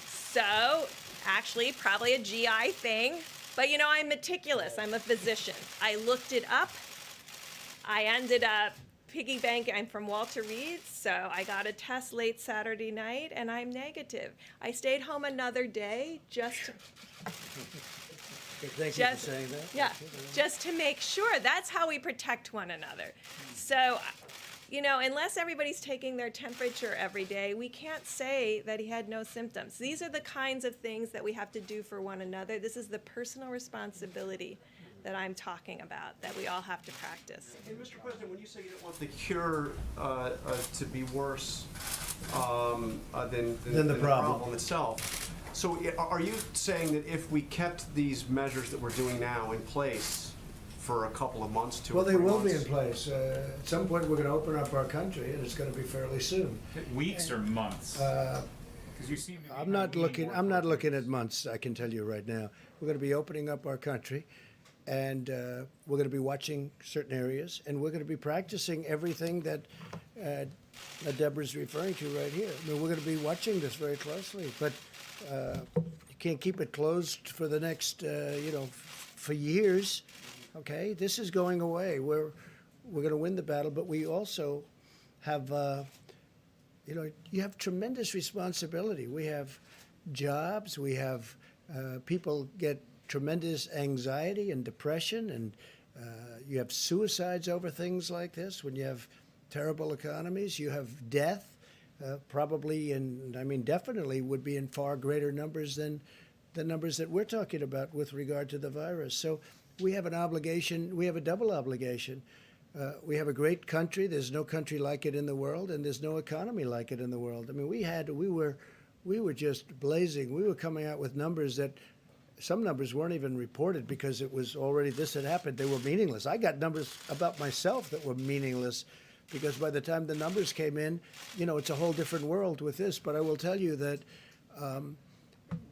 So, actually, probably a GI thing. But you know, I'm meticulous. I'm a physician. I looked it up. I ended up piggy banking. I'm from Walter Reed, so I got a test late Saturday night, and I'm negative. I stayed home another day just Thank you for saying that. yeah, just to make sure. That's how we protect one another. So, you know, unless everybody's taking their temperature every day, we can't say that he had no symptoms. These are the kinds of things that we have to do for one another. This is the personal responsibility that I'm talking about, that we all have to practice. And Mr. President, when you say you don't want the cure to be worse than the problem itself, so are you saying that if we kept these measures that we're doing now in place for a couple of months, 2 or Well, 3 they months? will be in place. At some point, we're going to open up our country, and it's going to be fairly soon. Weeks or months? Because you seem to be I'm not leaning looking. more I'm not towards looking weeks. at months. I can tell you right now. We're going to be opening up our country, and we're going to be watching certain areas, and we're going to be practicing everything that Deborah's referring to right here. I mean, we're going to be watching this very closely, but you can't keep it closed for the next, for years. Okay, this is going away. We're going to win the battle, but we also have, you have tremendous responsibility. We have jobs. We have people get tremendous anxiety and depression, and you have suicides over things like this. When you have terrible economies, you have death, probably, and I mean definitely would be in far greater numbers than the numbers that we're talking about with regard to the virus. So we have an obligation. We have a double obligation. We have a great country. There's no country like it in the world, and there's no economy like it in the world. I mean, we were just blazing. We were coming out with numbers that some numbers weren't even reported because it was already, this had happened. They were meaningless. I got numbers about myself that were meaningless because by the time the numbers came in, it's a whole different world with this. But I will tell you that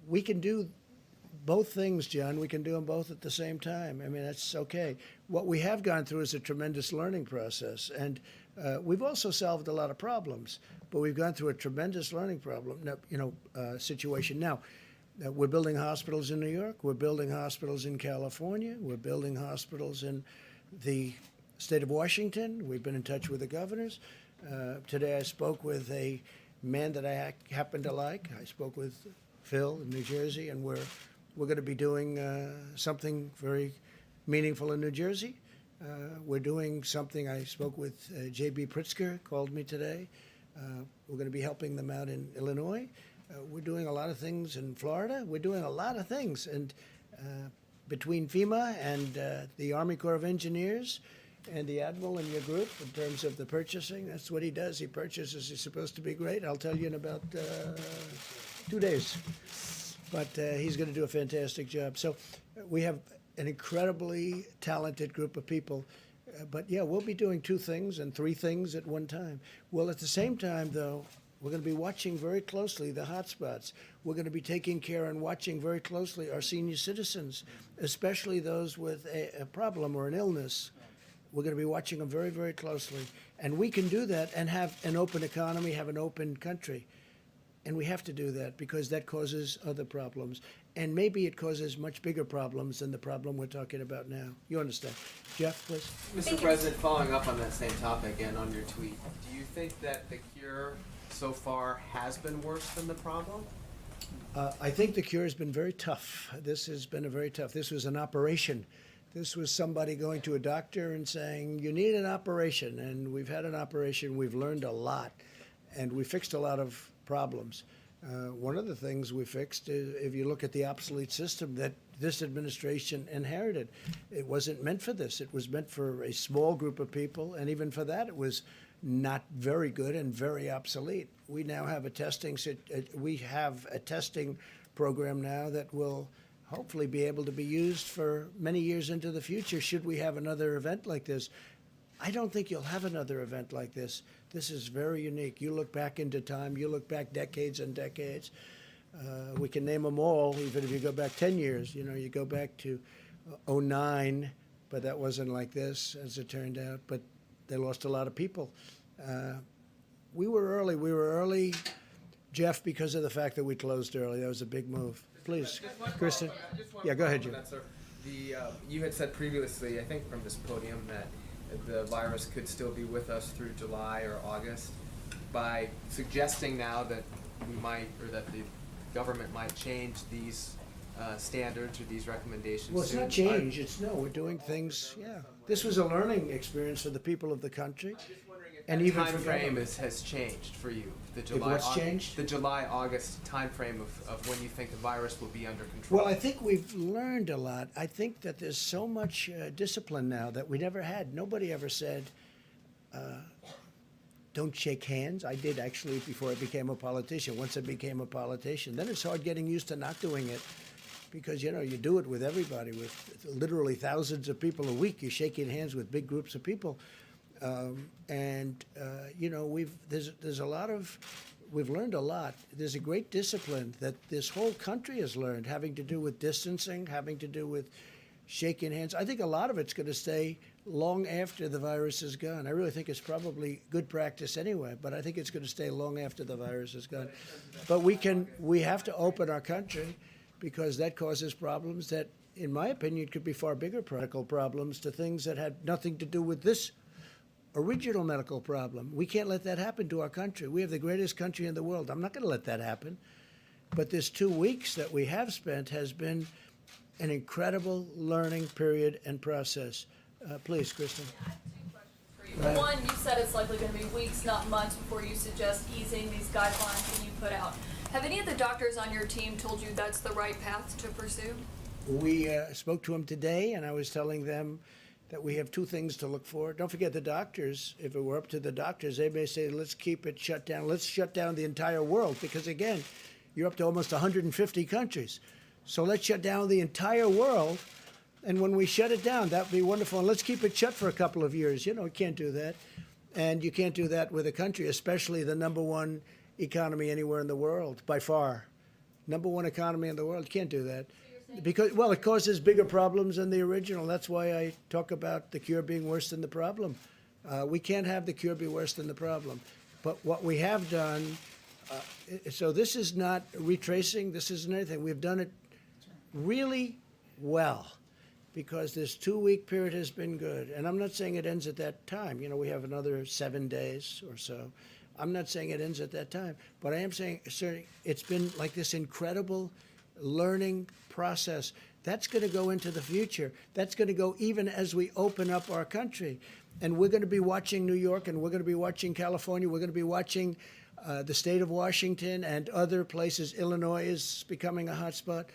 we can do both things, John. We can do them both at the same time. I mean, that's okay. What we have gone through is a tremendous learning process. And we've also solved a lot of problems, but we've gone through a tremendous learning situation. Now, we're building hospitals in New York. We're building hospitals in California. We're building hospitals in the state of Washington. We've been in touch with the governors. Today I spoke with a man that I happen to like. I spoke with Phil in New Jersey, and we're going to be doing something very meaningful in New Jersey. We're doing something. I spoke with J.B. Pritzker, called me today. We're going to be helping them out in Illinois. We're doing a lot of things in Florida. We're doing a lot of things. And between FEMA and the Army Corps of Engineers and the Admiral in your group, in terms of the purchasing, that's what he does. He purchases. He's supposed to be great. I'll tell you in about 2 days. But he's going to do a fantastic job. So we have an incredibly talented group of people. But yeah, we'll be doing 2 things and 3 things at one time. Well, at the same time, though, we're going to be watching very closely the hotspots. We're going to be taking care and watching very closely our senior citizens, especially those with a problem or an illness. We're going to be watching them very, very closely. And we can do that and have an open economy, have an open country. And we have to do that because that causes other problems. And maybe it causes much bigger problems than the problem we're talking about now. You understand? Jeff, please. Mr. President, following up on that same topic and on your tweet, do you think that the cure so far has been worse than the problem? I think the cure has been very tough. This has been a very tough. This was an operation. This was somebody going to a doctor and saying, you need an operation. And we've had an operation. We've learned a lot. And we fixed a lot of problems. One of the things we fixed is if you look at the obsolete system that this administration inherited, it wasn't meant for this. It was meant for a small group of people. And even for that, it was not very good and very obsolete. We now have a testing program now that will hopefully be able to be used for many years into the future should we have another event like this. I don't think you'll have another event like this. This is very unique. You look back into time, you look back decades and decades. We can name them all, even if you go back 10 years. You know, you go back to '09, but that wasn't like this, as it turned out. But they lost a lot of people. We were early. We were early, Jeff, because of the fact that we closed early. That was a big move. Please, Kristen. Yeah, go ahead, Jim. You had said previously, I think from this podium, that the virus could still be with us through July or August. By suggesting now that we might, or that the government might change these standards or these recommendations. Well, it's not change. It's no. We're doing things. Yeah, this was a learning experience for the people of the country, and even time for frame government. has changed for you. The what's changed? The July-August time frame of when you think the virus will be under control. Well, I think we've learned a lot. I think that there's so much discipline now that we never had. Nobody ever said, don't shake hands. I did actually before I became a politician. Once I became a politician, then it's hard getting used to not doing it because, you know, you do it with everybody, with literally thousands of people a week. You're shaking hands with big groups of people. You know, there's a lot of, we've learned a lot. There's a great discipline that this whole country has learned, having to do with distancing, having to do with shaking hands. I think a lot of it's going to stay long after the virus is gone. I really think it's probably good practice anyway, but I think it's going to stay long after the virus is gone. But we have to open our country because that causes problems that, in my opinion, could be far bigger practical problems to things that had nothing to do with this original medical problem. We can't let that happen to our country. We have the greatest country in the world. I'm not going to let that happen. But this 2 weeks that we have spent has been an incredible learning period and process. Please, Kristen. I have 2 questions for you. One, you said it's likely going to be weeks, not months, before you suggest easing these guidelines that you put out. Have any of the doctors on your team told you that's the right path to pursue? We spoke to them today, and I was telling them that we have 2 things to look for. Don't forget the doctors. If it were up to the doctors, they may say, let's keep it shut down. Let's shut down the entire world because, again, you're up to almost 150 countries. So let's shut down the entire world. And when we shut it down, that would be wonderful. And let's keep it shut for a couple of years. You know, you can't do that. And you can't do that with a country, especially the #1 economy anywhere in the world, by far. #1 economy in the world. You can't do that. Because, well, it causes bigger problems than the original. That's why I talk about the cure being worse than the problem. We can't have the cure be worse than the problem. But what we have done, so this is not retracing, this isn't anything. We've done it really well because this 2-week period has been good. And I'm not saying it ends at that time. You know, we have another 7 days or so. I'm not saying it ends at that time. But I am saying it's been like this incredible learning process. That's going to go into the future. That's going to go even as we open up our country. And we're going to be watching New York, and we're going to be watching California. We're going to be watching the state of Washington and other places. Illinois is becoming a hotspot.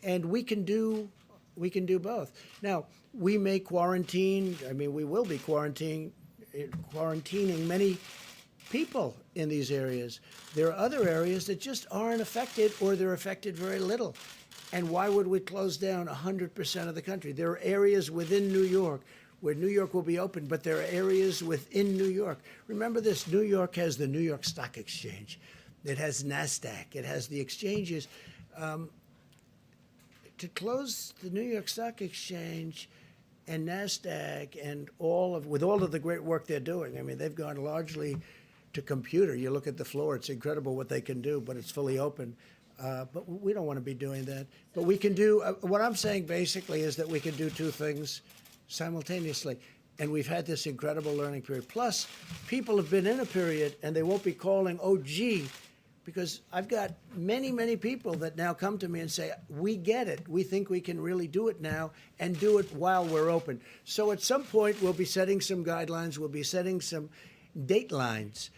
And we can do both. Now, we may quarantine. I mean, we will be quarantining many people in these areas. There are other areas that just aren't affected, or they're affected very little. And why would we close down 100% of the country? There are areas within New York where New York will be open, but there are areas within New York. Remember this, New York has the New York Stock Exchange. It has NASDAQ. It has the exchanges. To close the New York Stock Exchange and NASDAQ and with all of the great work they're doing, I mean, they've gone largely to computer. You look at the floor, it's incredible what they can do, but it's fully open. But we don't want to be doing that. But we can do, what I'm saying basically is that we can do 2 things simultaneously. And we've had this incredible learning period. Plus, people have been in a period and they won't be calling, oh, gee, because I've got many, many people that now come to me and say, we get it. We think we can really do it now and do it while we're open. So at some point, we'll be setting some guidelines. We'll be setting some date lines,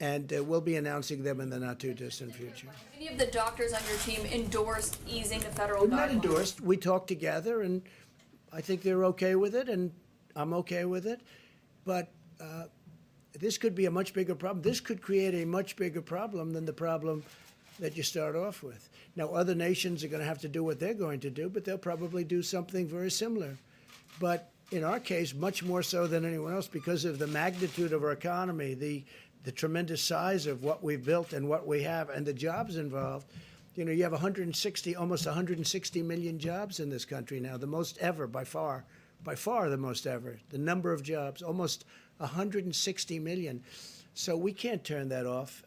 and we'll be announcing them in the not-too-distant future. Have any of the doctors on your team endorsed easing the federal We've guidelines? not endorsed. We talked together, and I think they're okay with it, and I'm okay with it. But this could be a much bigger problem. This could create a much bigger problem than the problem that you start off with. Now, other nations are going to have to do what they're going to do, but they'll probably do something very similar. But in our case, much more so than anyone else because of the magnitude of our economy, the tremendous size of what we've built and what we have, and the jobs involved. You know, you have almost 160 million jobs in this country now, the most ever by far the most ever. The number of jobs, almost 160 million. So we can't turn that off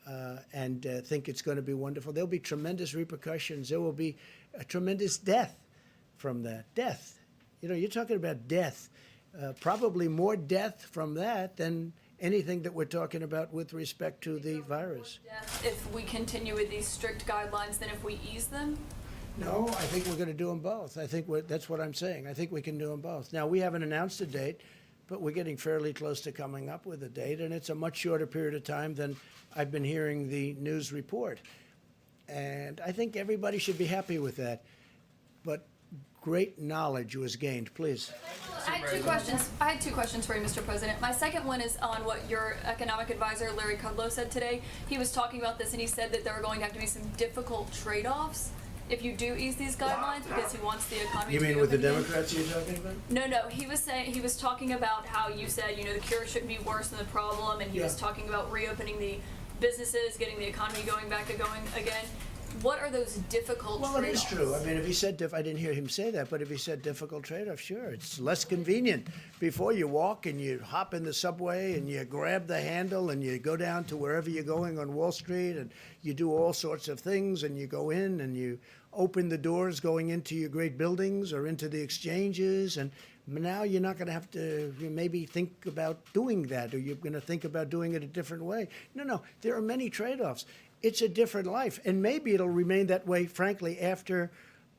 and think it's going to be wonderful. There'll be tremendous repercussions. There will be a tremendous death from that. Death. You know, you're talking about death. Probably more death from that than anything that we're talking about with respect to the virus. If we continue with these strict guidelines than if we ease them? No, I think we're going to do them both. I think that's what I'm saying. I think we can do them both. Now, we haven't announced a date, but we're getting fairly close to coming up with a date, and it's a much shorter period of time than I've been hearing the news report. And I think everybody should be happy with that. But great knowledge was gained. Please. I had two questions for you, Mr. President. My second one is on what your economic advisor, Larry Kudlow, said today. He was talking about this, and he said that there are going to have to be some difficult trade-offs if you do ease these guidelines, because he wants the economy to be You mean with the open again. Democrats you're talking about? No, he was talking about how you said, you know, the cure shouldn't be worse than the problem, and he was talking about reopening the businesses, getting the economy going again. What are those difficult trade-offs? Well, it is true. I mean, if he said, I didn't hear him say that, but if he said difficult trade-off, sure, it's less convenient. Before you walk and you hop in the subway and you grab the handle and you go down to wherever you're going on Wall Street and you do all sorts of things and you go in and you open the doors going into your great buildings or into the exchanges, and now you're not going to have to maybe think about doing that, or you're going to think about doing it a different way. No, there are many trade-offs. It's a different life, and maybe it'll remain that way, frankly, after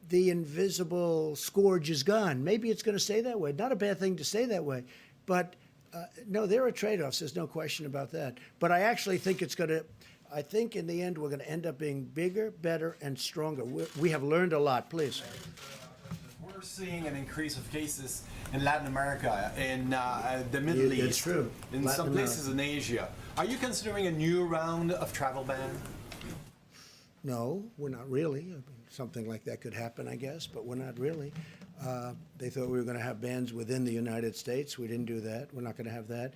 the invisible scourge is gone. Maybe it's going to stay that way. Not a bad thing to stay that way, but no, there are trade-offs. There's no question about that. But I actually think I think in the end we're going to end up being bigger, better, and stronger. We have learned a lot. Please. We're seeing an increase of cases in Latin America, in the Middle East, It's true. in Latin some places in Asia. Are you considering a new round of travel ban? No, we're not really. I mean, something like that could happen, I guess, but we're not really. They thought we were going to have bans within the United States. We didn't do that. We're not going to have that.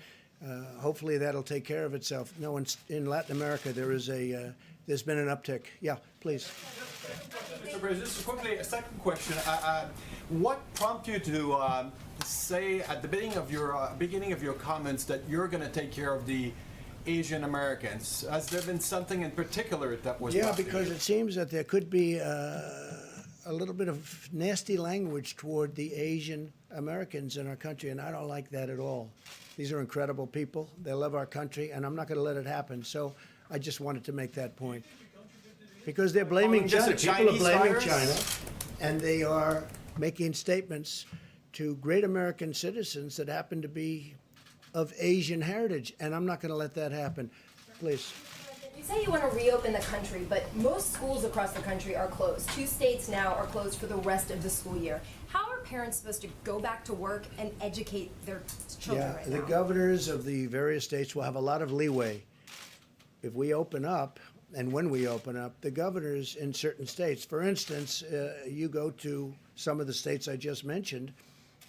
Hopefully that'll take care of itself. No, in Latin America there's been an uptick. Yeah, please. Mr. President, just quickly, a second question. What prompted you to say at the beginning of your comments that you're going to take care of the Asian Americans? Has there been something in particular that was? Yeah, because it seems that there could be a little bit of nasty language toward the Asian Americans in our country, and I don't like that at all. These are incredible people. They love our country, and I'm not going to let it happen. So I just wanted to make that point. Because they're blaming China. People are blaming China, and they are making statements to great American citizens that happen to be of Asian heritage, and I'm not going to let that happen. Please. You say you want to reopen the country, but most schools across the country are closed. 2 states now are closed for the rest of the school year. How are parents supposed to go back to work and educate their children right now? The governors of the various states will have a lot of leeway. If we open up, and when we open up, the governors in certain states, for instance, you go to some of the states I just mentioned,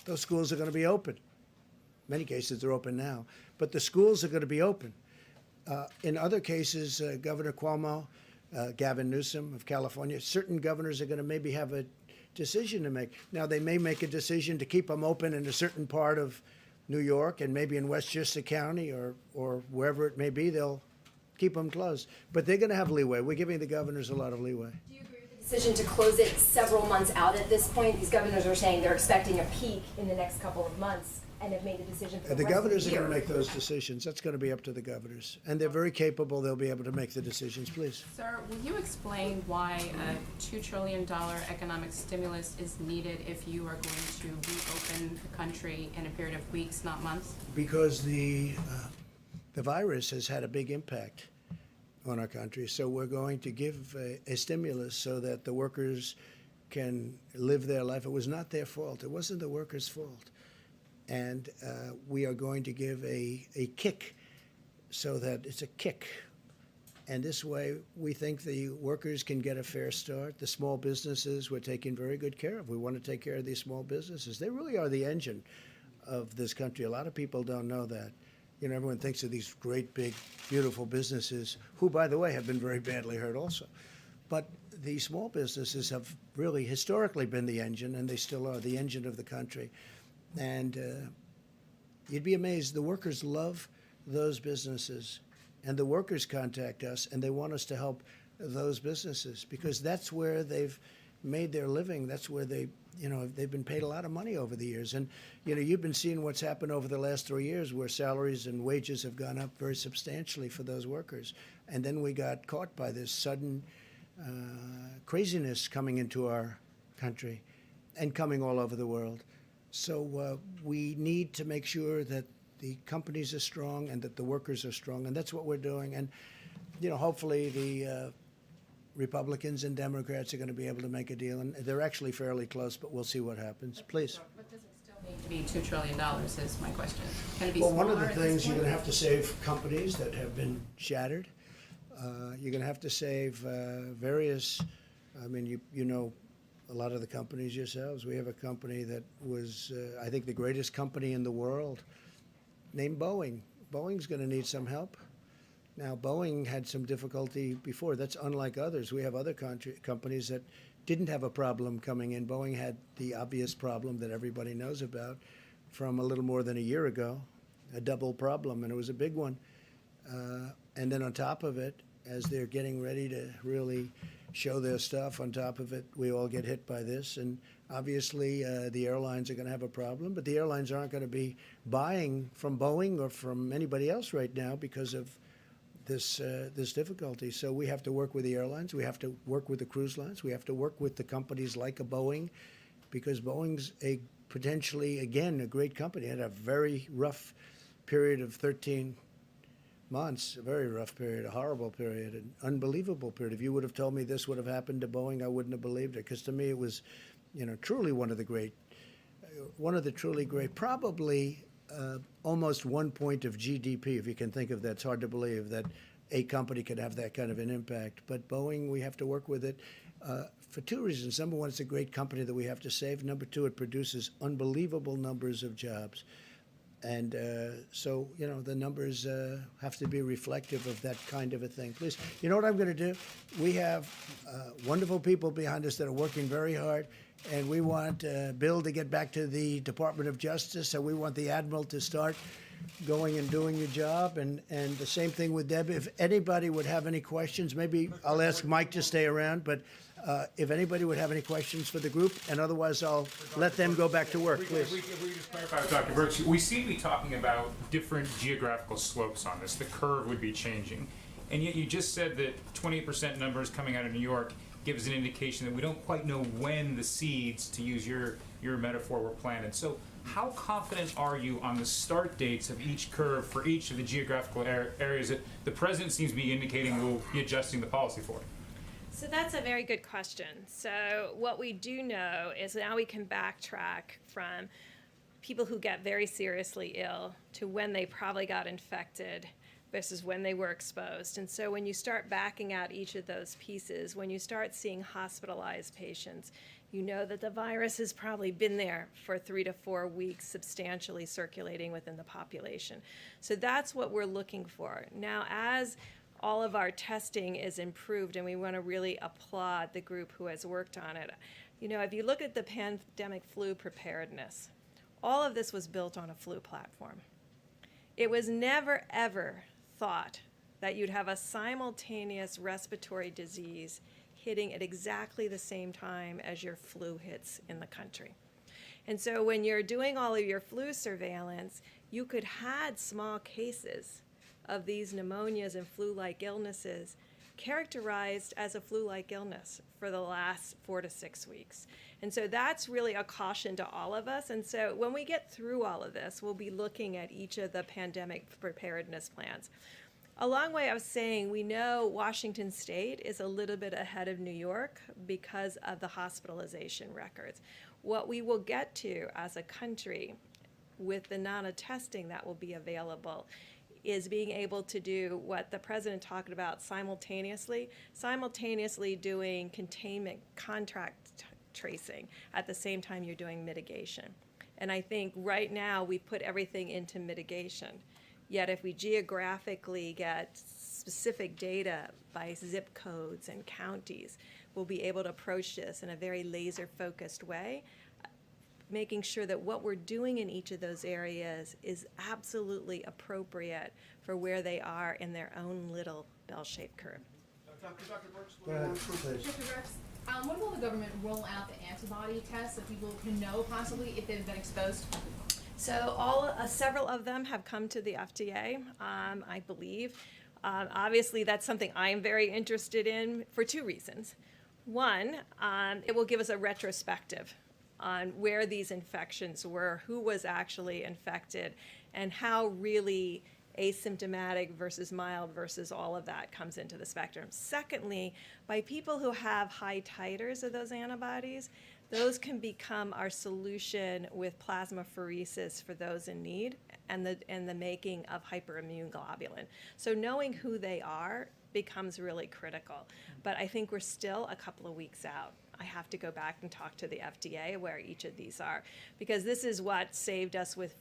those schools are going to be open. In many cases, they're open now. But the schools are going to be open. In other cases, Governor Cuomo, Gavin Newsom of California, certain governors are going to maybe have a decision to make. Now, they may make a decision to keep them open in a certain part of New York and maybe in Westchester County or wherever it may be, they'll keep them closed. But they're going to have leeway. We're giving the governors a lot of leeway. Do you agree with the decision to close it several months out at this point? These governors are saying they're expecting a peak in the next couple of months. and have made a decision for the The rest of the governors are year. going to make those decisions. That's going to be up to the governors. And they're very capable. They'll be able to make the decisions. Please. Sir, will you explain why a $2 trillion economic stimulus is needed if you are going to reopen the country in a period of weeks, not months? Because the virus has had a big impact on our country. So we're going to give a stimulus so that the workers can live their life. It was not their fault. It wasn't the workers' fault. And we are going to give a kick so that it's a kick. And this way, we think the workers can get a fair start. The small businesses we're taking very good care of. We want to take care of these small businesses. They really are the engine of this country. A lot of people don't know that. You know, everyone thinks of these great, big, beautiful businesses, who, by the way, have been very badly hurt also. But the small businesses have really historically been the engine, and they still are the engine of the country. And you'd be amazed. The workers love those businesses, and the workers contact us, and they want us to help those businesses because that's where they've made their living. That's where they've been paid a lot of money over the years. And, you've been seeing what's happened over the last 3 years where salaries and wages have gone up very substantially for those workers. And then we got caught by this sudden craziness coming into our country and coming all over the world. So we need to make sure that the companies are strong and that the workers are strong, and that's what we're doing. And, hopefully the Republicans and Democrats are going to be able to make a deal, and they're actually fairly close, but we'll see what happens. Please. But does it still need to be $2 trillion is my question. Can it be Well, smaller one of the at this things you're point? going to have to save companies that have been shattered. You're going to have to save various, you know a lot of the companies yourselves. We have a company that was, I think, the greatest company in the world, named Boeing. Boeing's going to need some help. Now, Boeing had some difficulty before. That's unlike others. We have other companies that didn't have a problem coming in. Boeing had the obvious problem that everybody knows about from a little more than a year ago, a double problem, and it was a big one. And then on top of it, as they're getting ready to really show their stuff, on top of it, we all get hit by this. And obviously, the airlines are going to have a problem, but the airlines aren't going to be buying from Boeing or from anybody else right now because of this difficulty. So we have to work with the airlines. We have to work with the cruise lines. We have to work with the companies like a Boeing, because Boeing's potentially, again, a great company. It had a very rough period of 13 months, a very rough period, a horrible period, an unbelievable period. If you would have told me this would have happened to Boeing, I wouldn't have believed it, because to me it was, truly one of the truly great, probably almost 1 point of GDP, if you can think of that. It's hard to believe that a company could have that kind of an impact. But Boeing, we have to work with it for two reasons. Number one, it's a great company that we have to save. Number two, it produces unbelievable numbers of jobs. And so, the numbers have to be reflective of that kind of a thing. Please, you know what I'm going to do? We have wonderful people behind us that are working very hard, and we want Bill to get back to the Department of Justice, and we want the Admiral to start going and doing your job, and the same thing with Deb. If anybody would have any questions, maybe I'll ask Mike to stay around, but if anybody would have any questions for the group, and otherwise I'll let them go back to work, please. If we just clarify with Dr. Birx, we seem to be talking about different geographical slopes on this. The curve would be changing. And yet you just said that 28% numbers coming out of New York gives an indication that we don't quite know when the seeds, to use your metaphor, were planted. So how confident are you on the start dates of each curve for each of the geographical areas that the president seems to be indicating we'll be adjusting the policy for? So that's a very good question. So what we do know is now we can backtrack from people who get very seriously ill to when they probably got infected versus when they were exposed. And so when you start backing out each of those pieces, when you start seeing hospitalized patients, you know that the virus has probably been there for 3 to 4 weeks, substantially circulating within the population. So that's what we're looking for. Now, as all of our testing is improved, and we want to really applaud the group who has worked on it. If you look at the pandemic flu preparedness, all of this was built on a flu platform. It was never, ever thought that you'd have a simultaneous respiratory disease hitting at exactly the same time as your flu hits in the country. And so when you're doing all of your flu surveillance, you could had small cases of these pneumonias and flu-like illnesses characterized as a flu-like illness for the last 4 to 6 weeks. And so that's really a caution to all of us. And so when we get through all of this, we'll be looking at each of the pandemic preparedness plans. A long way of saying we know Washington State is a little bit ahead of New York because of the hospitalization records. What we will get to as a country with the amount of testing that will be available is being able to do what the president talked about simultaneously doing containment contract tracing at the same time you're doing mitigation. And I think right now we put everything into mitigation. Yet if we geographically get specific data by zip codes and counties, we'll be able to approach this in a very laser-focused way, making sure that what we're doing in each of those areas is absolutely appropriate for where they are in their own little bell-shaped curve. Dr. Brooks, Go ahead, please. Dr. Brooks, when will the government roll out the antibody tests so people can know possibly if they've been exposed? So several of them have come to the FDA, I believe. Obviously, that's something I'm very interested in for 2 reasons. One, it will give us a retrospective on where these infections were, who was actually infected, and how really asymptomatic versus mild versus all of that comes into the spectrum. Secondly, by people who have high titers of those antibodies, those can become our solution with plasmapheresis for those in need and the making of hyperimmune globulin. So knowing who they are becomes really critical. But I think we're still a couple of weeks out. I have to go back and talk to the FDA where each of these are, because this is what saved us with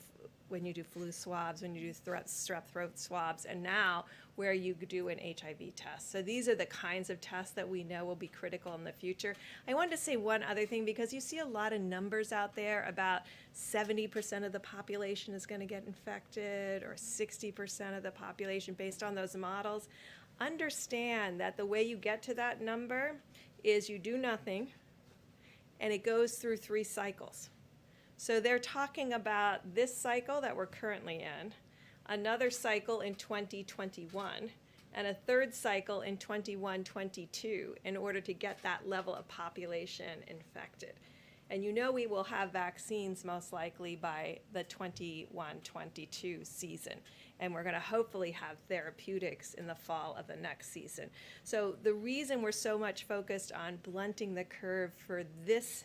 when you do flu swabs, when you do strep throat swabs, and now where you do an HIV test. So these are the kinds of tests that we know will be critical in the future. I wanted to say one other thing, because you see a lot of numbers out there about 70% of the population is going to get infected, or 60% of the population based on those models. Understand that the way you get to that number is you do nothing, and it goes through 3 cycles. So they're talking about this cycle that we're currently in, another cycle in 2021, and a third cycle in 21-22 in order to get that level of population infected. And you know we will have vaccines most likely by the 21-22 season. And we're going to hopefully have therapeutics in the fall of the next season. So the reason we're so much focused on blunting the curve for this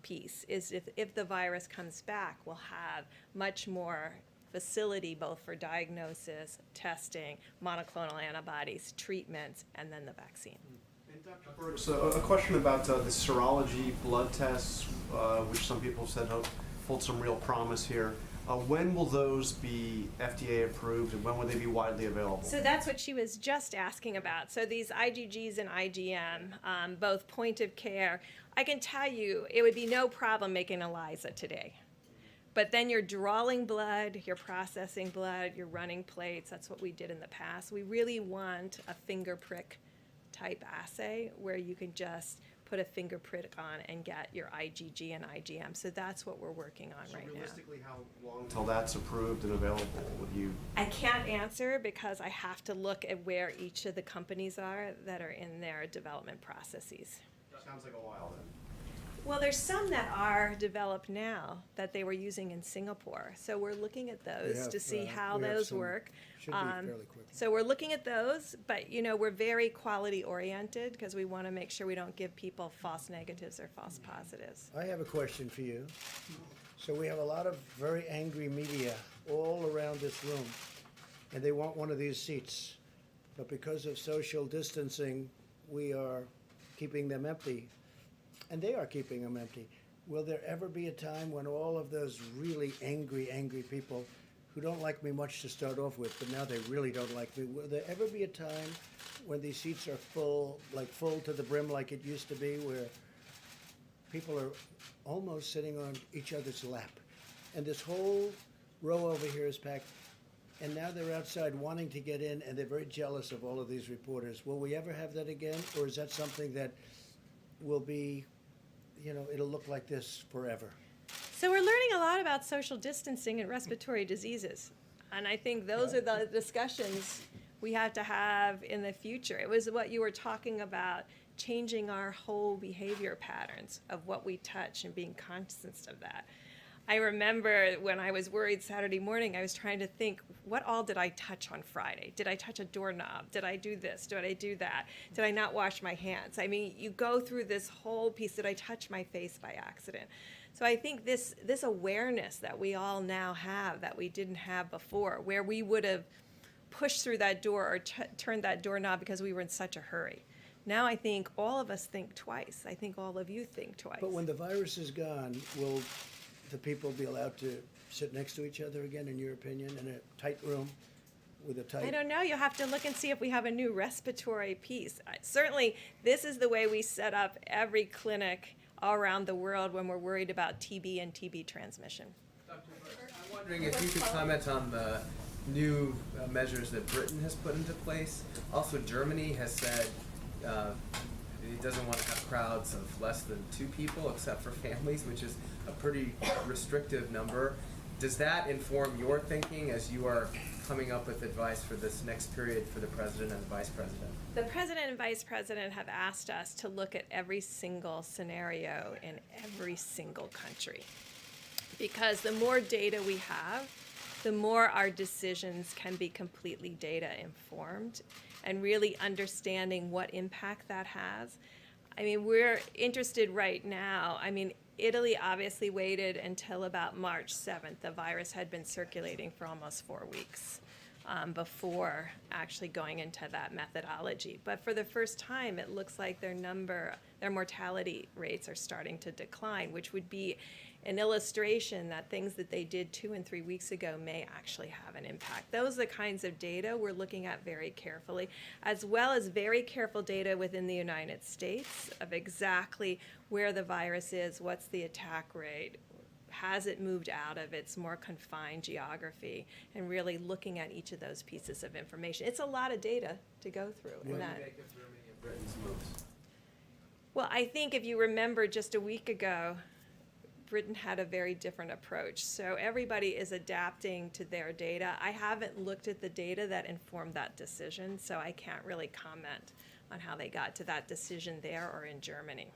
piece is if the virus comes back, we'll have much more facility both for diagnosis, testing, monoclonal antibodies, treatments, and then the vaccine. And Dr. Brooks, a question about the serology blood tests, which some people said hold some real promise here. When will those be FDA approved, and when will they be widely available? So that's what she was just asking about. So these IgGs and IgM, both point of care, I can tell you it would be no problem making ELISA today. But then you're drawing blood, you're processing blood, you're running plates. That's what we did in the past. We really want a finger prick type assay where you can just put a finger prick on and get your IgG and IgM. So that's what we're working on right now. Realistically, how long till that's approved and available would you? I can't answer because I have to look at where each of the companies are that are in their development processes. Sounds like a while then. Well, there's some that are developed now that they were using in Singapore. So we're looking at those to see how those work. Should be fairly quick. So we're looking at those, but you know, we're very quality oriented because we want to make sure we don't give people false negatives or false positives. I have a question for you. So we have a lot of very angry media all around this room, and they want one of these seats. But because of social distancing, we are keeping them empty. And they are keeping them empty. Will there ever be a time when all of those really angry people who don't like me much to start off with, but now they really don't like me, will there ever be a time when these seats are full, like full to the brim like it used to be, where people are almost sitting on each other's lap? And this whole row over here is packed, and now they're outside wanting to get in, and they're very jealous of all of these reporters. Will we ever have that again, or is that something that will be, you know, it'll look like this forever? So we're learning a lot about social distancing and respiratory diseases. And I think those are the discussions we have to have in the future. It was what you were talking about, changing our whole behavior patterns of what we touch and being conscious of that. I remember when I was worried Saturday morning, I was trying to think, what all did I touch on Friday? Did I touch a doorknob? Did I do this? Did I do that? Did I not wash my hands? I mean, you go through this whole piece. Did I touch my face by accident? So I think this awareness that we all now have that we didn't have before, where we would have pushed through that door or turned that doorknob because we were in such a hurry. Now I think all of us think twice. I think all of you think twice. But when the virus is gone, will the people be allowed to sit next to each other again, in your opinion, in a tight room with a tight... I don't know. You'll have to look and see if we have a new respiratory piece. Certainly, this is the way we set up every clinic all around the world when we're worried about TB and TB transmission. I'm wondering if you could comment on the new measures that Britain has put into place. Also, Germany has said it doesn't want to have crowds of less than 2 people except for families, which is a pretty restrictive number. Does that inform your thinking as you are coming up with advice for this next period for the president and the vice president? The president and vice president have asked us to look at every single scenario in every single country. Because the more data we have, the more our decisions can be completely data informed and really understanding what impact that has. I mean, we're interested right now. I mean, Italy obviously waited until about March 7th. The virus had been circulating for almost 4 weeks before actually going into that methodology. But for the first time, it looks like their mortality rates are starting to decline, which would be an illustration that things that they did 2 and 3 weeks ago may actually have an impact. Those are the kinds of data we're looking at very carefully, as well as very careful data within the United States of exactly where the virus is, what's the attack rate, has it moved out of its more confined geography, and really looking at each of those pieces of information. It's a lot of data to go through. What do you make of Germany and Britain's moves? Well, I think if you remember just a week ago, Britain had a very different approach. So everybody is adapting to their data. I haven't looked at the data that informed that decision, so I can't really comment on how they got to that decision there or in Germany.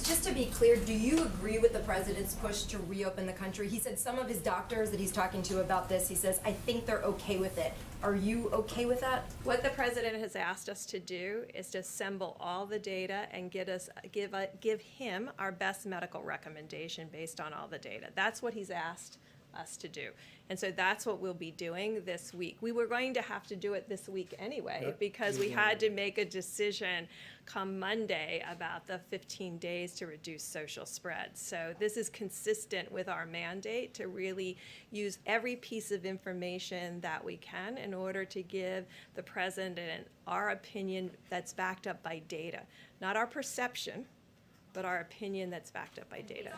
Just to be clear, do you agree with the president's push to reopen the country? He said some of his doctors that he's talking to about this, he says, I think they're okay with it. Are you okay with that? What the president has asked us to do is to assemble all the data and give him our best medical recommendation based on all the data. That's what he's asked us to do. And so that's what we'll be doing this week. We were going to have to do it this week anyway, because we had to make a decision come Monday about the 15 days to reduce social spread. So this is consistent with our mandate to really use every piece of information that we can in order to give the president our opinion that's backed up by data, not our perception, but our opinion that's backed up by data.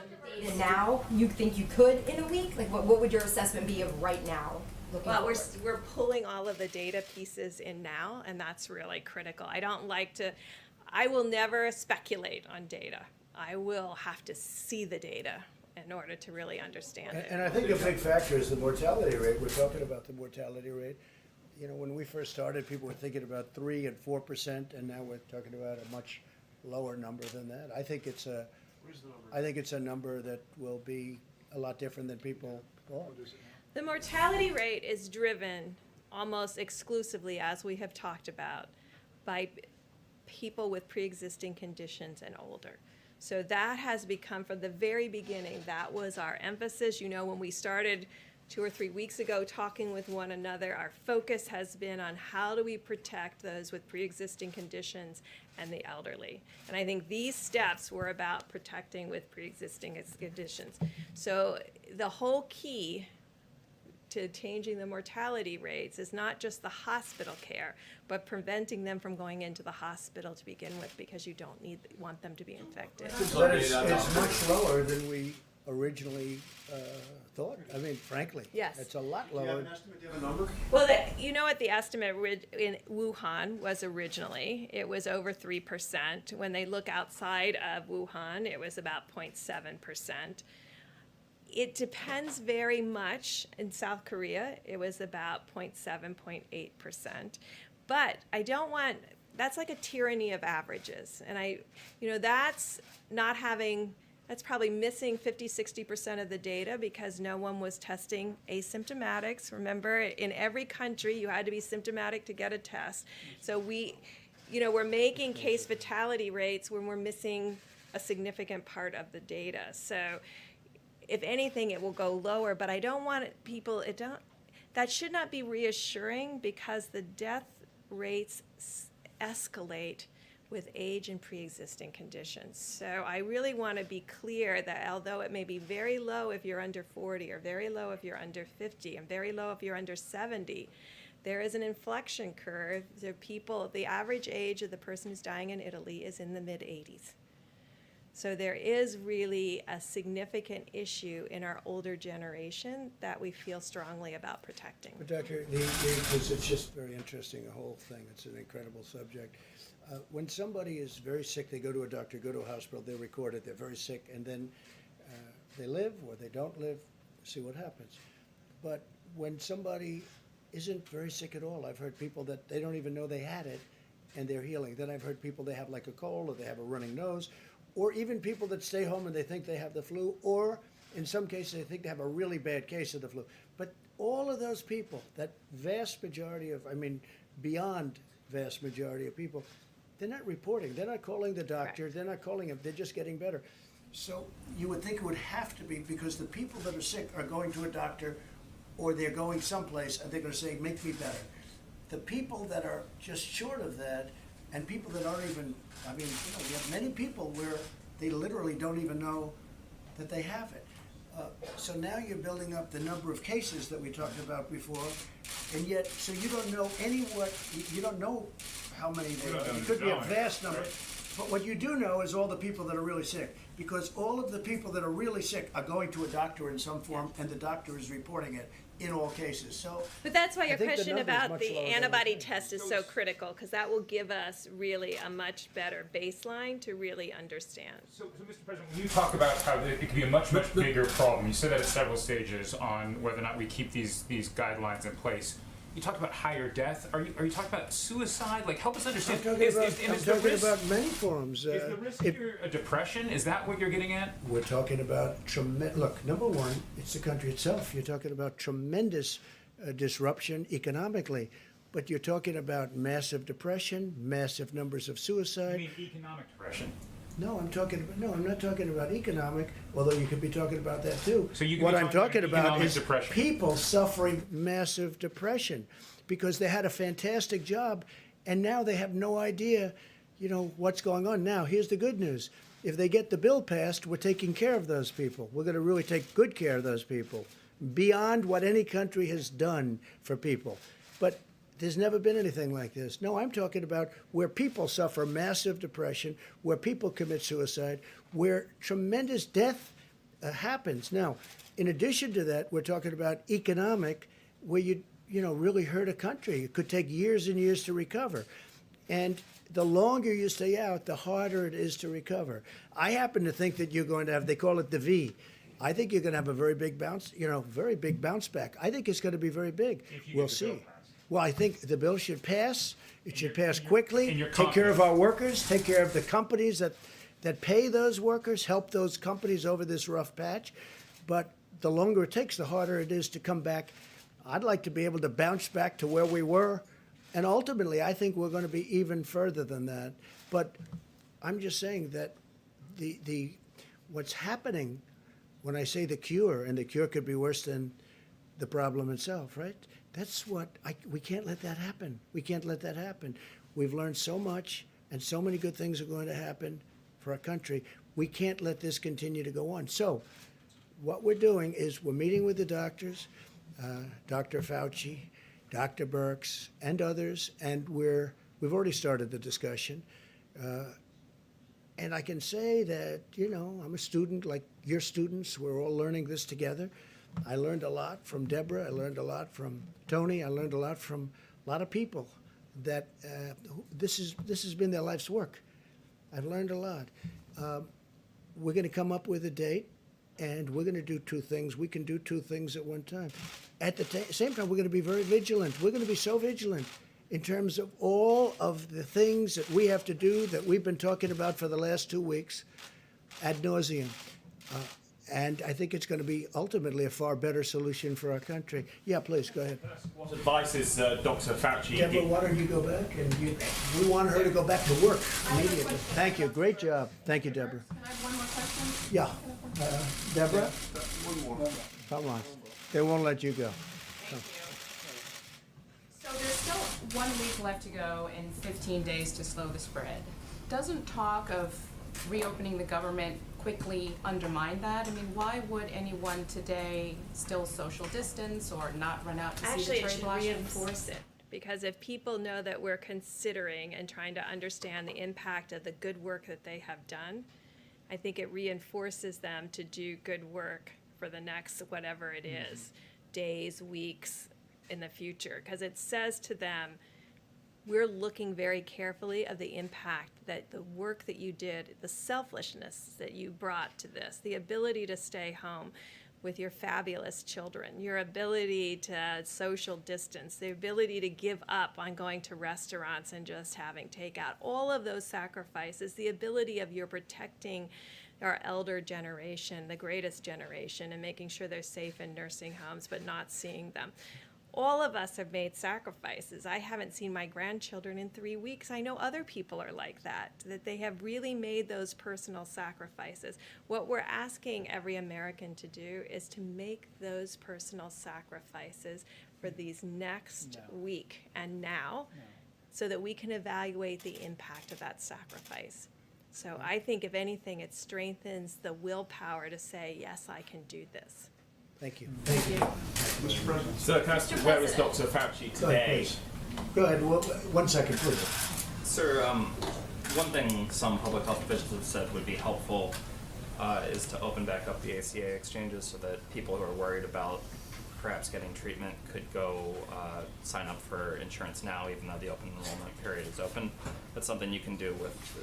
And now, you think you could in a week? Like, what would your assessment be of right now? Well, we're pulling all of the data pieces in now, and that's really critical. I will never speculate on data. I will have to see the data in order to really understand it. And I think a big factor is the mortality rate. We're talking about the mortality rate. You know, when we first started, people were thinking about 3 and 4%, and now we're talking about a much lower number than that. I think it's a number that will be a lot different than people thought. The mortality rate is driven almost exclusively, as we have talked about, by people with pre-existing conditions and older. So that has become, from the very beginning, that was our emphasis. You know, when we started 2 or 3 weeks ago talking with one another, our focus has been on how do we protect those with pre-existing conditions and the elderly. And I think these steps were about protecting with pre-existing conditions. So the whole key to changing the mortality rates is not just the hospital care, but preventing them from going into the hospital to begin with, because you don't want them to be infected. But it's much lower than we originally thought. I mean, frankly. Yes. It's a lot Do you have lower. an estimate? Do you have a number? Well, you know what the estimate in Wuhan was originally? It was over 3%. When they look outside of Wuhan, it was about 0.7%. It depends very much. In South Korea, it was about 0.7, 0.8%. But I don't want, that's like a tyranny of averages. And that's not having, that's probably missing 50, 60% of the data because no one was testing asymptomatics. Remember, in every country, you had to be symptomatic to get a test. So we're making case fatality rates when we're missing a significant part of the data. So if anything, it will go lower, but I don't want that should not be reassuring because the death rates escalate with age and pre-existing conditions. So I really want to be clear that although it may be very low if you're under 40 or very low if you're under 50 and very low if you're under 70, there is an inflection curve. The average age of the person who's dying in Italy is in the mid-80s. So there is really a significant issue in our older generation that we feel strongly about protecting. But Doctor, because it's just very interesting, the whole thing. It's an incredible subject. When somebody is very sick, they go to a doctor, go to a hospital, they record it, they're very sick, and then they live or they don't live, see what happens. But when somebody isn't very sick at all, I've heard people that they don't even know they had it and they're healing. Then I've heard people they have like a cold or they have a running nose, or even people that stay home and they think they have the flu, or in some cases they think they have a really bad case of the flu. But all of those people, that vast majority of, beyond vast majority of people, they're not reporting. They're not calling the doctor. They're not calling him. They're just getting better. So you would think it would have to be because the people that are sick are going to a doctor or they're going someplace and they're going to say, make me better. The people that are just short of that and people that aren't even, we have many people where they literally don't even know that they have it. So now you're building up the number of cases that we talked about before, and yet, so you don't know you don't know how many there are. It could be a vast number. But what you do know is all the people that are really sick, because all of the people that are really sick are going to a doctor in some form, and the doctor is reporting it in all cases. So, but that's why your think the question number is about much the lower than antibody we think. test is so critical, because that will give us really a much better baseline to really understand. So, Mr. President, when you talk about how it could be a much bigger problem, you said that at several stages on whether or not we keep these guidelines in place. You talked about higher death. Are you talking about suicide? Like, help us understand. I'm talking about many forms. Is the risk here a depression? Is that what you're getting at? We're talking about tremendous. Look, number one, it's the country itself. You're talking about tremendous disruption economically, but you're talking about massive depression, massive numbers of suicide. You mean economic depression? No, I'm not talking about economic, although you could be talking about that too. So you could what be I'm talking talking about about is depression. people suffering massive depression because they had a fantastic job and now they have no idea, what's going on. Now, here's the good news. If they get the bill passed, we're taking care of those people. We're going to really take good care of those people beyond what any country has done for people. But there's never been anything like this. No, I'm talking about where people suffer massive depression, where people commit suicide, where tremendous death happens. Now, in addition to that, we're talking about economic, where you really hurt a country. It could take years and years to recover. And the longer you stay out, the harder it is to recover. I happen to think that you're going to have, they call it the V. I think you're going to have a very big bounce back. I think it's going to be very big. We'll see. Well, I think the bill should pass. It should pass quickly. Take care of our workers. Take care of the companies that pay those workers. Help those companies over this rough patch. But the longer it takes, the harder it is to come back. I'd like to be able to bounce back to where we were. And ultimately, I think we're going to be even further than that. But I'm just saying that what's happening when I say the cure, and the cure could be worse than the problem itself, right? That's what we can't let that happen. We can't let that happen. We've learned so much, and so many good things are going to happen for our country. We can't let this continue to go on. So what we're doing is we're meeting with the doctors, Dr. Fauci, Dr. Birx, and others, and we've already started the discussion. And I can say that, I'm a student like your students. We're all learning this together. I learned a lot from Deborah. I learned a lot from Tony. I learned a lot from a lot of people that this has been their life's work. I've learned a lot. We're going to come up with a date. and we're going to do two things. We can do two things at one time. At the same time, we're going to be very vigilant. We're going to be so vigilant in terms of all of the things that we have to do that we've been talking about for the last 2 weeks ad nauseum. And I think it's going to be ultimately a far better solution for our country. Yeah, please, go ahead. What advice is Dr. Fauci? Deborah, why don't you go back? And we want her to go back to work immediately. Thank you. Great job. Thank you, Deborah. Can I have one more question? Yeah. Deborah? One more. Come on. They won't let you go. So there's still 1 week left to go and 15 days to slow the spread. Doesn't talk of reopening the government quickly undermine that? I mean, why would anyone today still social distance or not run out to see Actually, the it cherry should blossoms? reinforce it, because if people know that we're considering and trying to understand the impact of the good work that they have done, I think it reinforces them to do good work for the next whatever it is, days, weeks in the future, because it says to them, we're looking very carefully of the impact that the work that you did, the selflessness that you brought to this, the ability to stay home with your fabulous children, your ability to social distance, the ability to give up on going to restaurants and just having takeout, all of those sacrifices, the ability of your protecting our elder generation, the greatest generation, and making sure they're safe in nursing homes but not seeing them. All of us have made sacrifices. I haven't seen my grandchildren in 3 weeks. I know other people are like that they have really made those personal sacrifices. What we're asking every American to do is to make those personal sacrifices for these next week and now, so that we can evaluate the impact of that sacrifice. So I think, if anything, it strengthens the willpower to say, yes, I can do this. Thank you. Thank you. Mr. President. So, can I ask, where is Dr. Fauci Go ahead, today? please. Go ahead. 1 second, please. Sir, one thing some public health officials have said would be helpful is to open back up the ACA exchanges so that people who are worried about perhaps getting treatment could go sign up for insurance now, even though the open enrollment period is open. That's something you can do with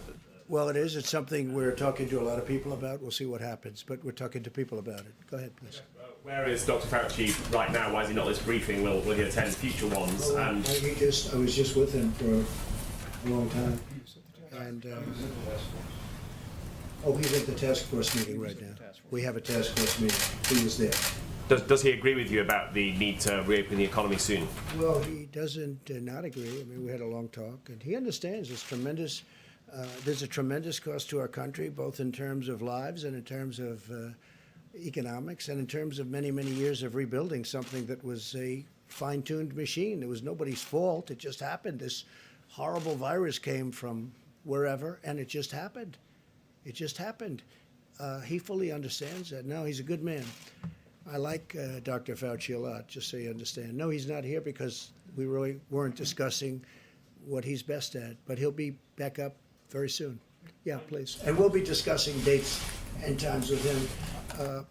Well, it is. It's something we're talking to a lot of people about. We'll see what happens, but we're talking to people about it. Go ahead, please. Where is Dr. Fauci right now? Why is he not at this briefing? Will he attend future ones? Oh, And I was just with him for a long time. And he's at the task force meeting right now. We have a task force meeting. He was there. does he agree with you about the need to reopen the economy soon? Well, he doesn't not agree. I mean, we had a long talk, and he understands there's a tremendous cost to our country, both in terms of lives and in terms of economics, and in terms of many, many years of rebuilding something that was a fine-tuned machine. It was nobody's fault. It just happened. This horrible virus came from wherever, and it just happened. It just happened. He fully understands that. No, he's a good man. I like Dr. Fauci a lot, just so you understand. No, he's not here because we really weren't discussing what he's best at, but he'll be back up very soon. Yeah, please. And we'll be discussing dates and times with him.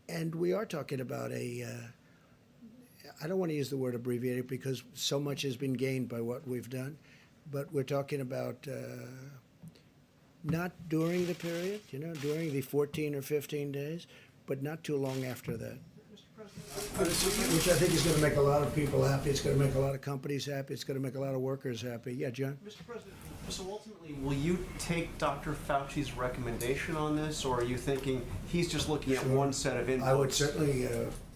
And we are talking about I don't want to use the word abbreviated because so much has been gained by what we've done, but we're talking about not during the period, during the 14 or 15 days, but not too long after that. Which I think is going to make a lot of people happy. It's going to make a lot of companies happy. It's going to make a lot of workers happy. Yeah, John? Mr. President, so ultimately, will you take Dr. Fauci's recommendation on this, or are you thinking he's just looking at one set of inputs? I would certainly,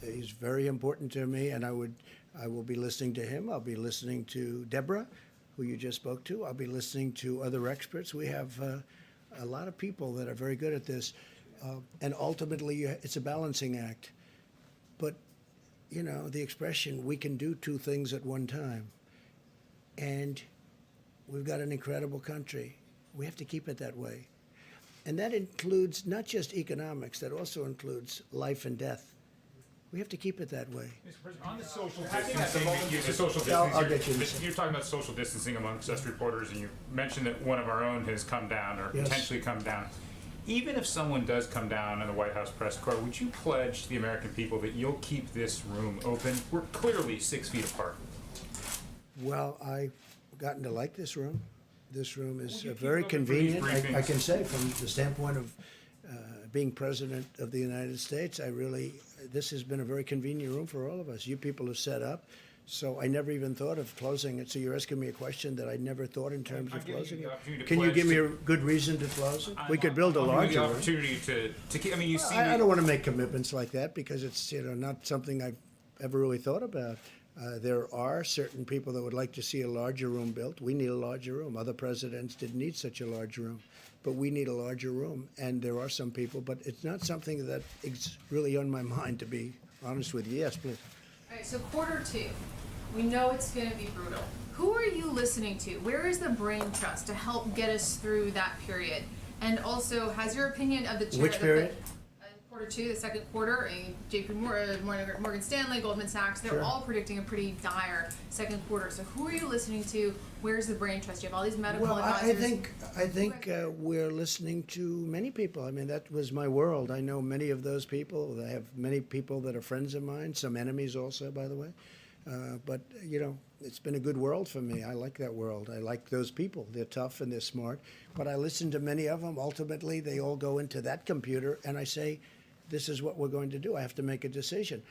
he's very important to me, and I will be listening to him. I'll be listening to Deborah, who you just spoke to. I'll be listening to other experts. We have a lot of people that are very good at this. And ultimately, it's a balancing act. But, the expression, we can do two things at one time. And we've got an incredible country. We have to keep it that way. And that includes not just economics, that also includes life and death. We have to keep it that way. Mr. President, on the social distancing, I'll get you. you're talking about social distancing amongst us reporters, and you mentioned that one of our own has come down or Yes. potentially come down. Even if someone does come down in the White House press corps, would you pledge to the American people that you'll keep this room open? We're clearly 6 feet apart. Well, I've gotten to like this room. This room is Well, you keep very it open for these convenient. I briefings. can say from the standpoint of being President of the United States, this has been a very convenient room for all of us. You people have set up, so I never even thought of closing it. So you're asking me a question that I never thought in terms of closing it. Can you give me a good reason to close it? We could build a larger the room. opportunity to keep, I mean, you see. I don't want to make commitments like that because it's not something I've ever really thought about. There are certain people that would like to see a larger room built. We need a larger room. Other presidents didn't need such a large room, but we need a larger room. And there are some people, but it's not something that is really on my mind, to be honest with you. Yes, please. All right, so Q2, we know it's going to be brutal. Who are you listening to? Where is the brain trust to help get us through that period? And also, has your opinion of the chair Which period? Q2, the second quarter, JP Morgan Stanley, Goldman Sachs, they're all predicting a pretty dire second quarter. So who are you listening to? Where's the brain trust? You have all these medical advisors. I think we're listening to many people. I mean, that was my world. I know many of those people. I have many people that are friends of mine, some enemies also, by the way. But, it's been a good world for me. I like that world. I like those people. They're tough and they're smart. But I listen to many of them. Ultimately, they all go into that computer, and I say, this is what we're going to do. I have to make a decision.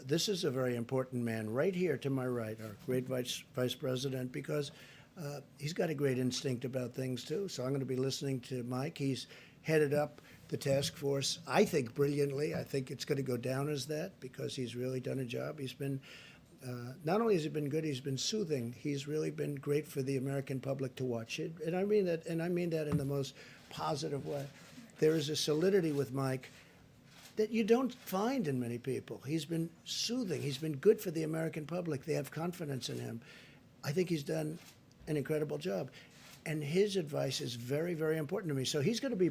This is a very important man right here to my right, our great vice president, because he's got a great instinct about things, too. So I'm going to be listening to Mike. He's headed up the task force, I think, brilliantly. I think it's going to go down as that because he's really done a job. He's been, not only has he been good, he's been soothing. He's really been great for the American public to watch it. And I mean that in the most positive way. There is a solidity with Mike that you don't find in many people. He's been soothing. He's been good for the American public. They have confidence in him. I think he's done an incredible job. And his advice is very, very important to me. So he's going to be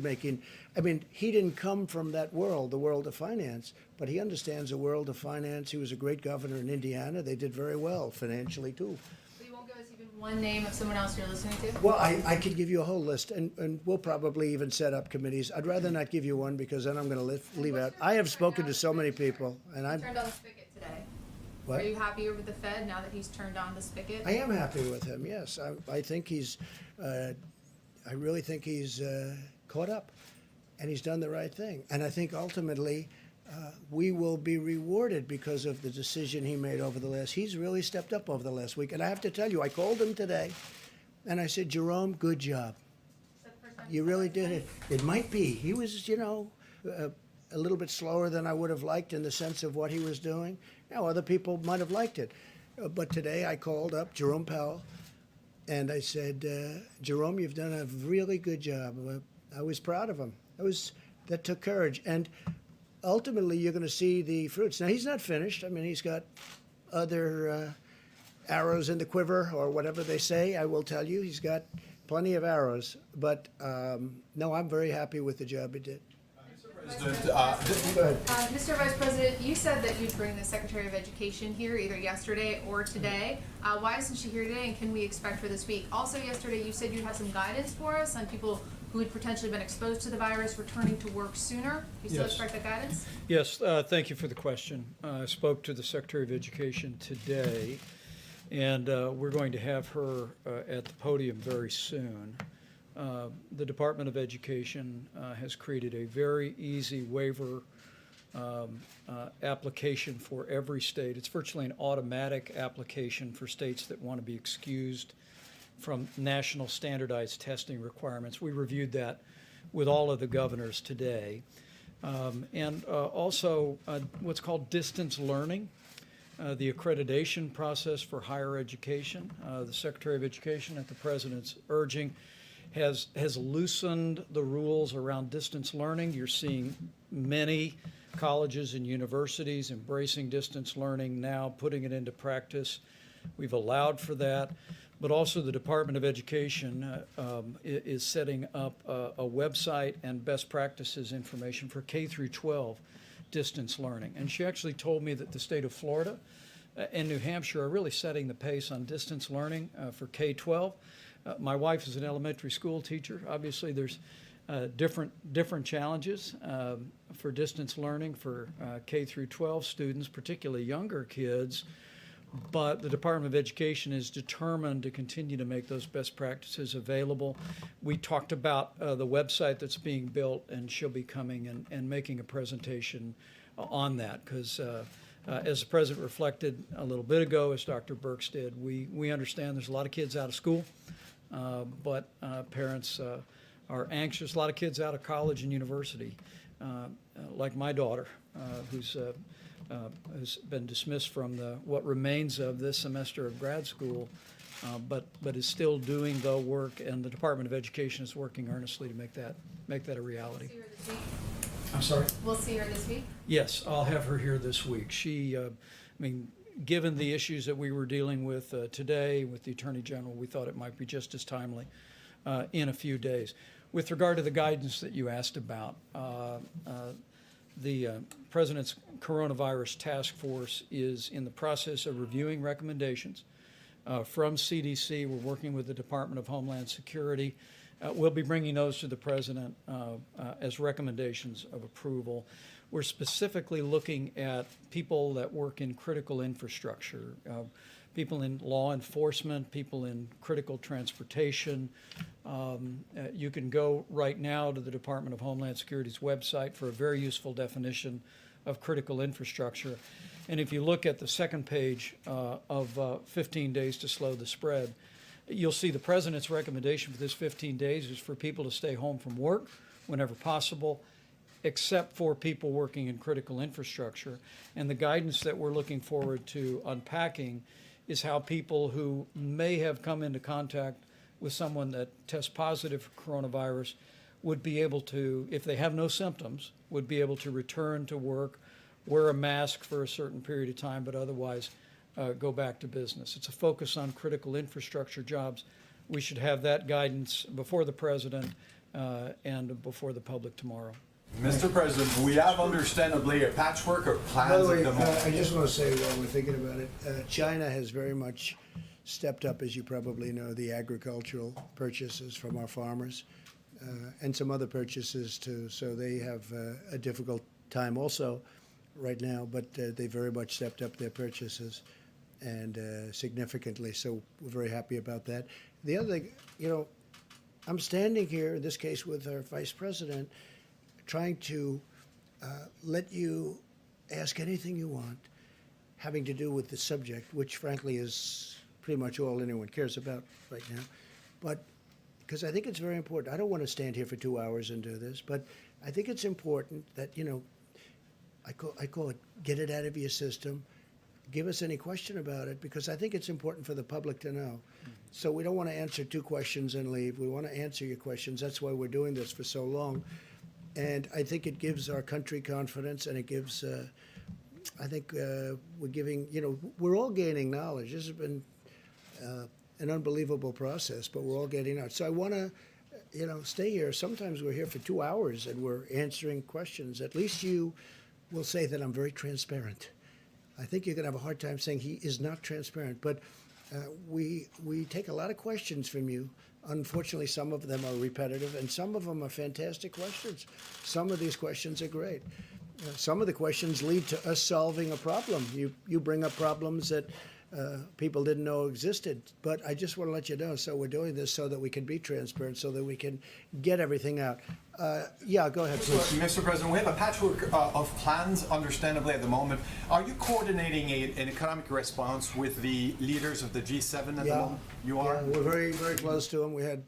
he didn't come from that world, the world of finance, but he understands the world of finance. He was a great governor in Indiana. They did very well financially, too. So you won't give us even one name of someone else you're listening to? Well, I could give you a whole list, and we'll probably even set up committees. I'd rather not give you one because then I'm going to leave out. I have spoken to so many people, and I'm. Turned on the spigot today. What? Are you happy with the Fed now that he's turned on the spigot? I am happy with him. Yes, I think he's. I really think he's caught up, and he's done the right thing. And I think ultimately, we will be rewarded because of the decision he made over the last. He's really stepped up over the last week, and I have to tell you, I called him today, and I said, Jerome, good job. You really did it. It might be. He was, a little bit slower than I would have liked in the sense of what he was doing. Now, other people might have liked it. But today I called up Jerome Powell, and I said, Jerome, you've done a really good job. I was proud of him. That took courage. And ultimately, you're going to see the fruits. Now, he's not finished. I mean, he's got other arrows in the quiver, or whatever they say. I will tell you, he's got plenty of arrows. But, no, I'm very happy with the job he did. Mr. Vice President, you said that you'd bring the Secretary of Education here either yesterday or today. Why isn't she here today, and can we expect her this week? Also yesterday, you said you'd have some guidance for us on people who had potentially been exposed to the virus returning to work sooner. Do you still expect that guidance? Yes, thank you for the question. I spoke to the Secretary of Education today, and we're going to have her at the podium very soon. The Department of Education has created a very easy waiver application for every state. It's virtually an automatic application for states that want to be excused from national standardized testing requirements. We reviewed that with all of the governors today. And also what's called distance learning, the accreditation process for higher education. The Secretary of Education, at the President's urging, has loosened the rules around distance learning. You're seeing many colleges and universities embracing distance learning now, putting it into practice. We've allowed for that, but also the Department of Education is setting up a website and best practices information for K through 12 distance learning. And she actually told me that the state of Florida and New Hampshire are really setting the pace on distance learning for K-12. My wife is an elementary school teacher. Obviously, there's different challenges for distance learning for K through 12 students, particularly younger kids but the Department of Education is determined to continue to make those best practices available. We talked about the website that's being built, and she'll be coming and making a presentation on that, because as the President reflected a little bit ago, as Dr. Birx did, we understand there's a lot of kids out of school, but parents are anxious. A lot of kids out of college and university, like my daughter, who's has been dismissed from what remains of this semester of grad school, but is still doing the work, and the Department of Education is working earnestly to make that a reality. See her this week? I'm sorry? We'll see her this week? Yes, I'll have her here this week. She, given the issues that we were dealing with today with the Attorney General, we thought it might be just as timely in a few days. With regard to the guidance that you asked about, the President's Coronavirus Task Force is in the process of reviewing recommendations from CDC. We're working with the Department of Homeland Security. We'll be bringing those to the President as recommendations of approval. We're specifically looking at people that work in critical infrastructure, people in law enforcement, people in critical transportation. You can go right now to the Department of Homeland Security's website for a very useful definition of critical infrastructure. And if you look at the second page of 15 days to slow the spread, you'll see the President's recommendation for this 15 days is for people to stay home from work whenever possible, except for people working in critical infrastructure. And the guidance that we're looking forward to unpacking is how people who may have come into contact with someone that tests positive for coronavirus would be able to, if they have no symptoms, would be able to return to work, wear a mask for a certain period of time, but otherwise go back to business. It's a focus on critical infrastructure jobs. We should have that guidance before the President and before the public tomorrow. Mr. President, we have understandably a patchwork of plans By the way, at the moment. I just want to say while we're thinking about it, China has very much stepped up, as you probably know, the agricultural purchases from our farmers and some other purchases too. So they have a difficult time also right now, but they very much stepped up their purchases and significantly. So we're very happy about that. The other thing, I'm standing here in this case with our Vice President, trying to let you ask anything you want having to do with the subject, which frankly is pretty much all anyone cares about right now. But because I think it's very important. I don't want to stand here for 2 hours and do this, but I think it's important that, I call it get it out of your system. Give us any question about it, because I think it's important for the public to know. So we don't want to answer 2 questions and leave. We want to answer your questions. That's why we're doing this for so long. And I think it gives our country confidence, and it gives, I think we're giving, we're all gaining knowledge. This has been an unbelievable process, but we're all getting out. So I want to, stay here. Sometimes we're here for 2 hours and we're answering questions. At least you will say that I'm very transparent. I think you're going to have a hard time saying he is not transparent, but we take a lot of questions from you. Unfortunately, some of them are repetitive, and some of them are fantastic questions. Some of these questions are great. Some of the questions lead to us solving a problem. You bring up problems that people didn't know existed, but I just want to let you know. So we're doing this so that we can be transparent, so that we can get everything out. Yeah, go ahead, please. Mr. President, we have a patchwork of plans, understandably, at the moment. Are you coordinating an economic response with the leaders of the G7 at the moment? You are? Yeah, we're very, very close to them. We had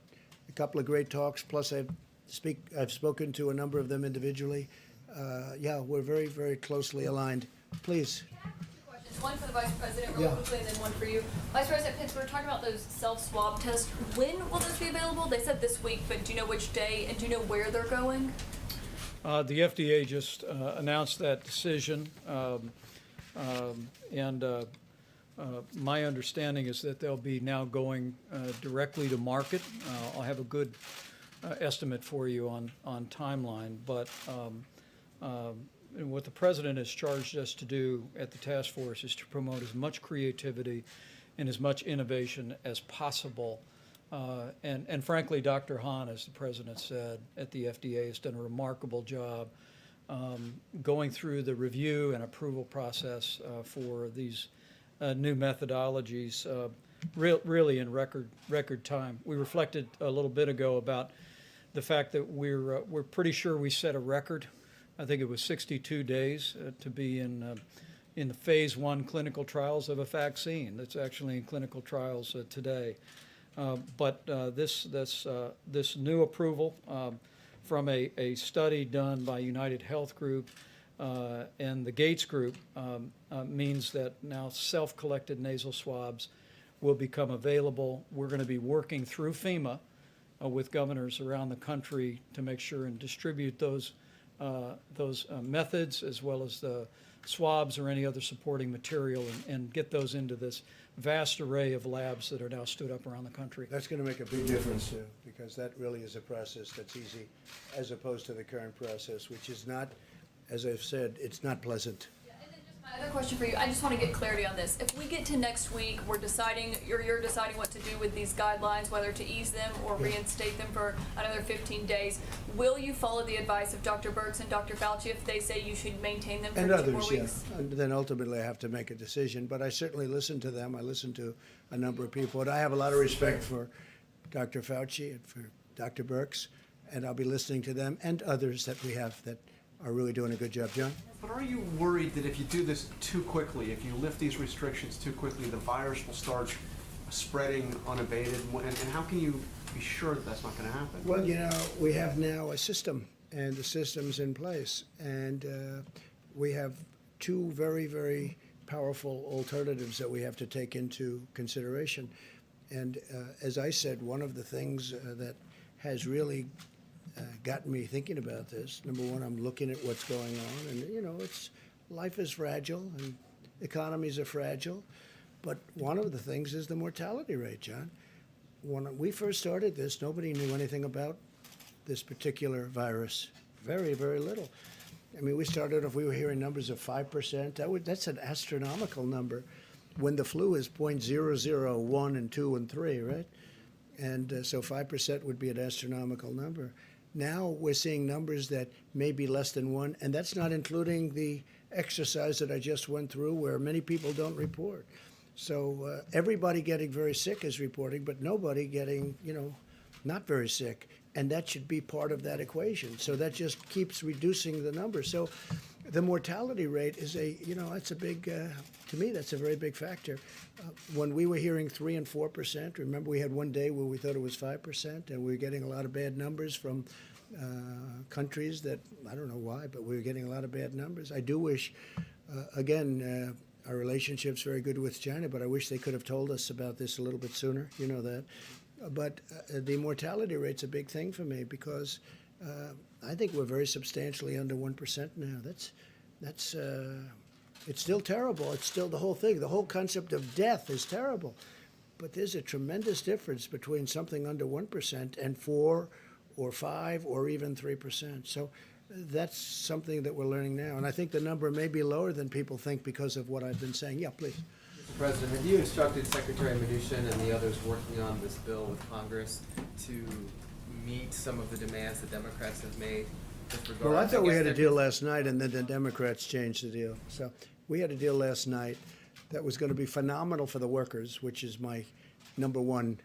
a couple of great talks, plus I've spoken to a number of them individually. Yeah, we're very, very closely aligned. Please. One for the Vice President real quickly, and then one for you. Vice President Pitts, we were talking about those self-swab tests. When will those be available? They said this week, but do you know which day, and do you know where they're going? The FDA just announced that decision, and my understanding is that they'll be now going directly to market. I'll have a good estimate for you on timeline, but and what the President has charged us to do at the task force is to promote as much creativity and as much innovation as possible. And frankly, Dr. Hahn, as the President said, at the FDA has done a remarkable job going through the review and approval process for these new methodologies really in record time. We reflected a little bit ago about the fact that we're pretty sure we set a record. I think it was 62 days to be in the phase 1 clinical trials of a vaccine that's actually in clinical trials today. But this new approval from a study done by United Health Group and the Gates Group means that now self-collected nasal swabs will become available. We're going to be working through FEMA with governors around the country to make sure and distribute those methods as well as the swabs or any other supporting material and get those into this vast array of labs that are now stood up around the country. That's going to make a big difference too, because that really is a process that's easy, as opposed to the current process, which is not, as I've said, it's not pleasant. My other question for you, I just want to get clarity on this. If we get to next week, we're deciding, you're deciding what to do with these guidelines, whether to ease them or reinstate them for another 15 days. Will you follow the advice of Dr. Birx and Dr. Fauci if they say you should maintain them for And 2 others, more weeks? yeah. And then ultimately I have to make a decision, but I certainly listen to them. I listen to a number of people, and I have a lot of respect for Dr. Fauci and for Dr. Birx, and I'll be listening to them and others that we have that are really doing a good job. John? But are you worried that if you do this too quickly, if you lift these restrictions too quickly, the virus will start spreading unabated? And how can you be sure that that's not going to happen? Well, you know, we have now a system, and the system's in place, and we have two very, very powerful alternatives that we have to take into consideration. And as I said, one of the things that has really gotten me thinking about this, number one, I'm looking at what's going on, and you know, life is fragile and economies are fragile, but one of the things is the mortality rate, John. When we first started this, nobody knew anything about this particular virus, very, very little. I mean, we started off, we were hearing numbers of 5%. That's an astronomical number when the flu is 0.001 and 2 and 3, right? And so 5% would be an astronomical number. Now we're seeing numbers that may be less than 1, and that's not including the exercise that I just went through where many people don't report. So everybody getting very sick is reporting, but nobody getting, you know, not very sick. And that should be part of that equation. So that just keeps reducing the number. So the mortality rate is that's a big, to me, that's a very big factor. When we were hearing 3 and 4%, remember we had one day where we thought it was 5%, and we were getting a lot of bad numbers from countries that, I don't know why, but we were getting a lot of bad numbers. I do wish, our relationship's very good with China, but I wish they could have told us about this a little bit sooner, you know that. But the mortality rate's a big thing for me because I think we're very substantially under 1% now. That's it's still terrible. It's still the whole thing. The whole concept of death is terrible. But there's a tremendous difference between something under 1% and 4 or 5 or even 3%. So that's something that we're learning now. And I think the number may be lower than people think because of what I've been saying. Yeah, please. Mr. President, have you instructed Secretary Mnuchin and the others working on this bill with Congress to meet some of the demands the Democrats have made with regard? Well, I thought we had a deal last night, and then the Democrats changed the deal. So we had a deal last night that was going to be phenomenal for the workers, which is my number one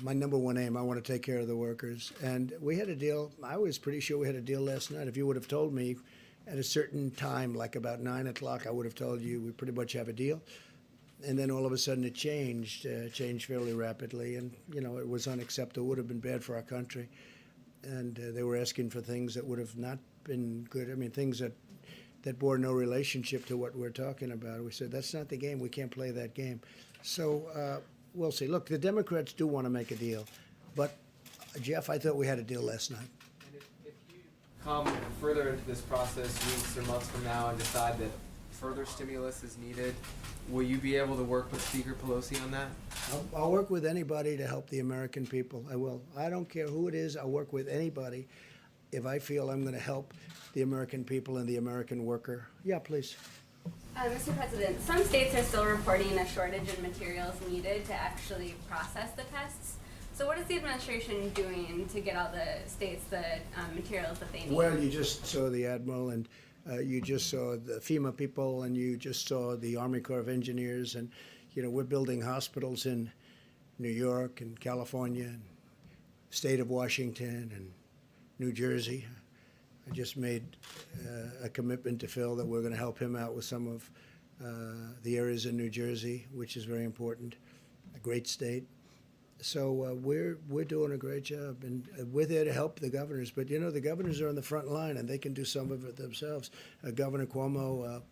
aim. I want to take care of the workers. And we had a deal. I was pretty sure we had a deal last night. If you would have told me at a certain time, like about 9 o'clock, I would have told you we pretty much have a deal. And then all of a sudden it changed fairly rapidly, and you know, it was unacceptable. It would have been bad for our country, and they were asking for things that would have not been good. I mean, things that bore no relationship to what we're talking about. We said that's not the game. We can't play that game. So we'll see. Look, the Democrats do want to make a deal, but Jeff, I thought we had a deal last night. And if you come further into this process weeks or months from now and decide that further stimulus is needed, will you be able to work with Speaker Pelosi on that? I'll work with anybody to help the American people. I will. I don't care who it is. I'll work with anybody if I feel I'm going to help the American people and the American worker. Yeah, please. Mr. President, some states are still reporting a shortage in materials needed to actually process the tests. So what is the administration doing to get all the states the materials that they need? Well, you just saw the Admiral, and You just saw the FEMA people, and you just saw the Army Corps of Engineers, and we're building hospitals in New York and California and state of Washington and New Jersey. I just made a commitment to Phil that we're going to help him out with some of the areas in New Jersey, which is very important, a great state. So we're doing a great job, and we're there to help the governors. But the governors are on the front line, and they can do some of it themselves. Governor Cuomo,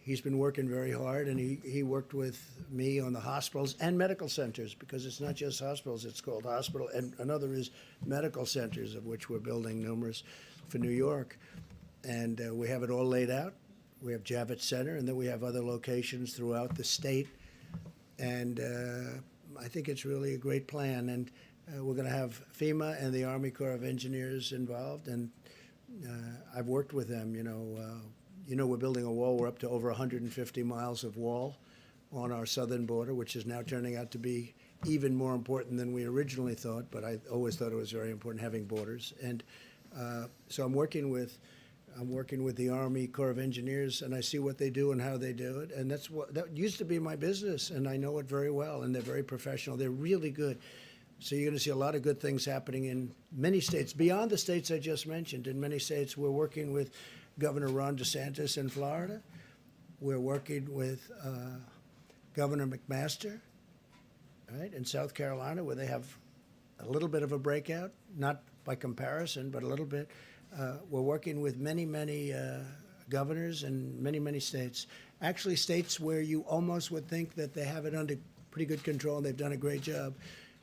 he's been working very hard, and he worked with me on the hospitals and medical centers, because it's not just hospitals; it's called hospital, and another is medical centers, of which we're building numerous for New York, and we have it all laid out. We have Javits Center, and then we have other locations throughout the state, and I think it's really a great plan, and we're going to have FEMA and the Army Corps of Engineers involved, and I've worked with them. We're building a wall. We're up to over 150 miles of wall on our southern border, which is now turning out to be even more important than we originally thought, but I always thought it was very important having borders. And so I'm working with the Army Corps of Engineers, and I see what they do and how they do it, and that used to be my business, and I know it very well, and they're very professional. They're really good. So you're going to see a lot of good things happening in many states, beyond the states I just mentioned. In many states, we're working with Governor Ron DeSantis in Florida. We're working with Governor McMaster, right, in South Carolina, where they have a little bit of a breakout, not by comparison, but a little bit. We're working with many governors in many states. Actually, states where you almost would think that they have it under pretty good control and they've done a great job.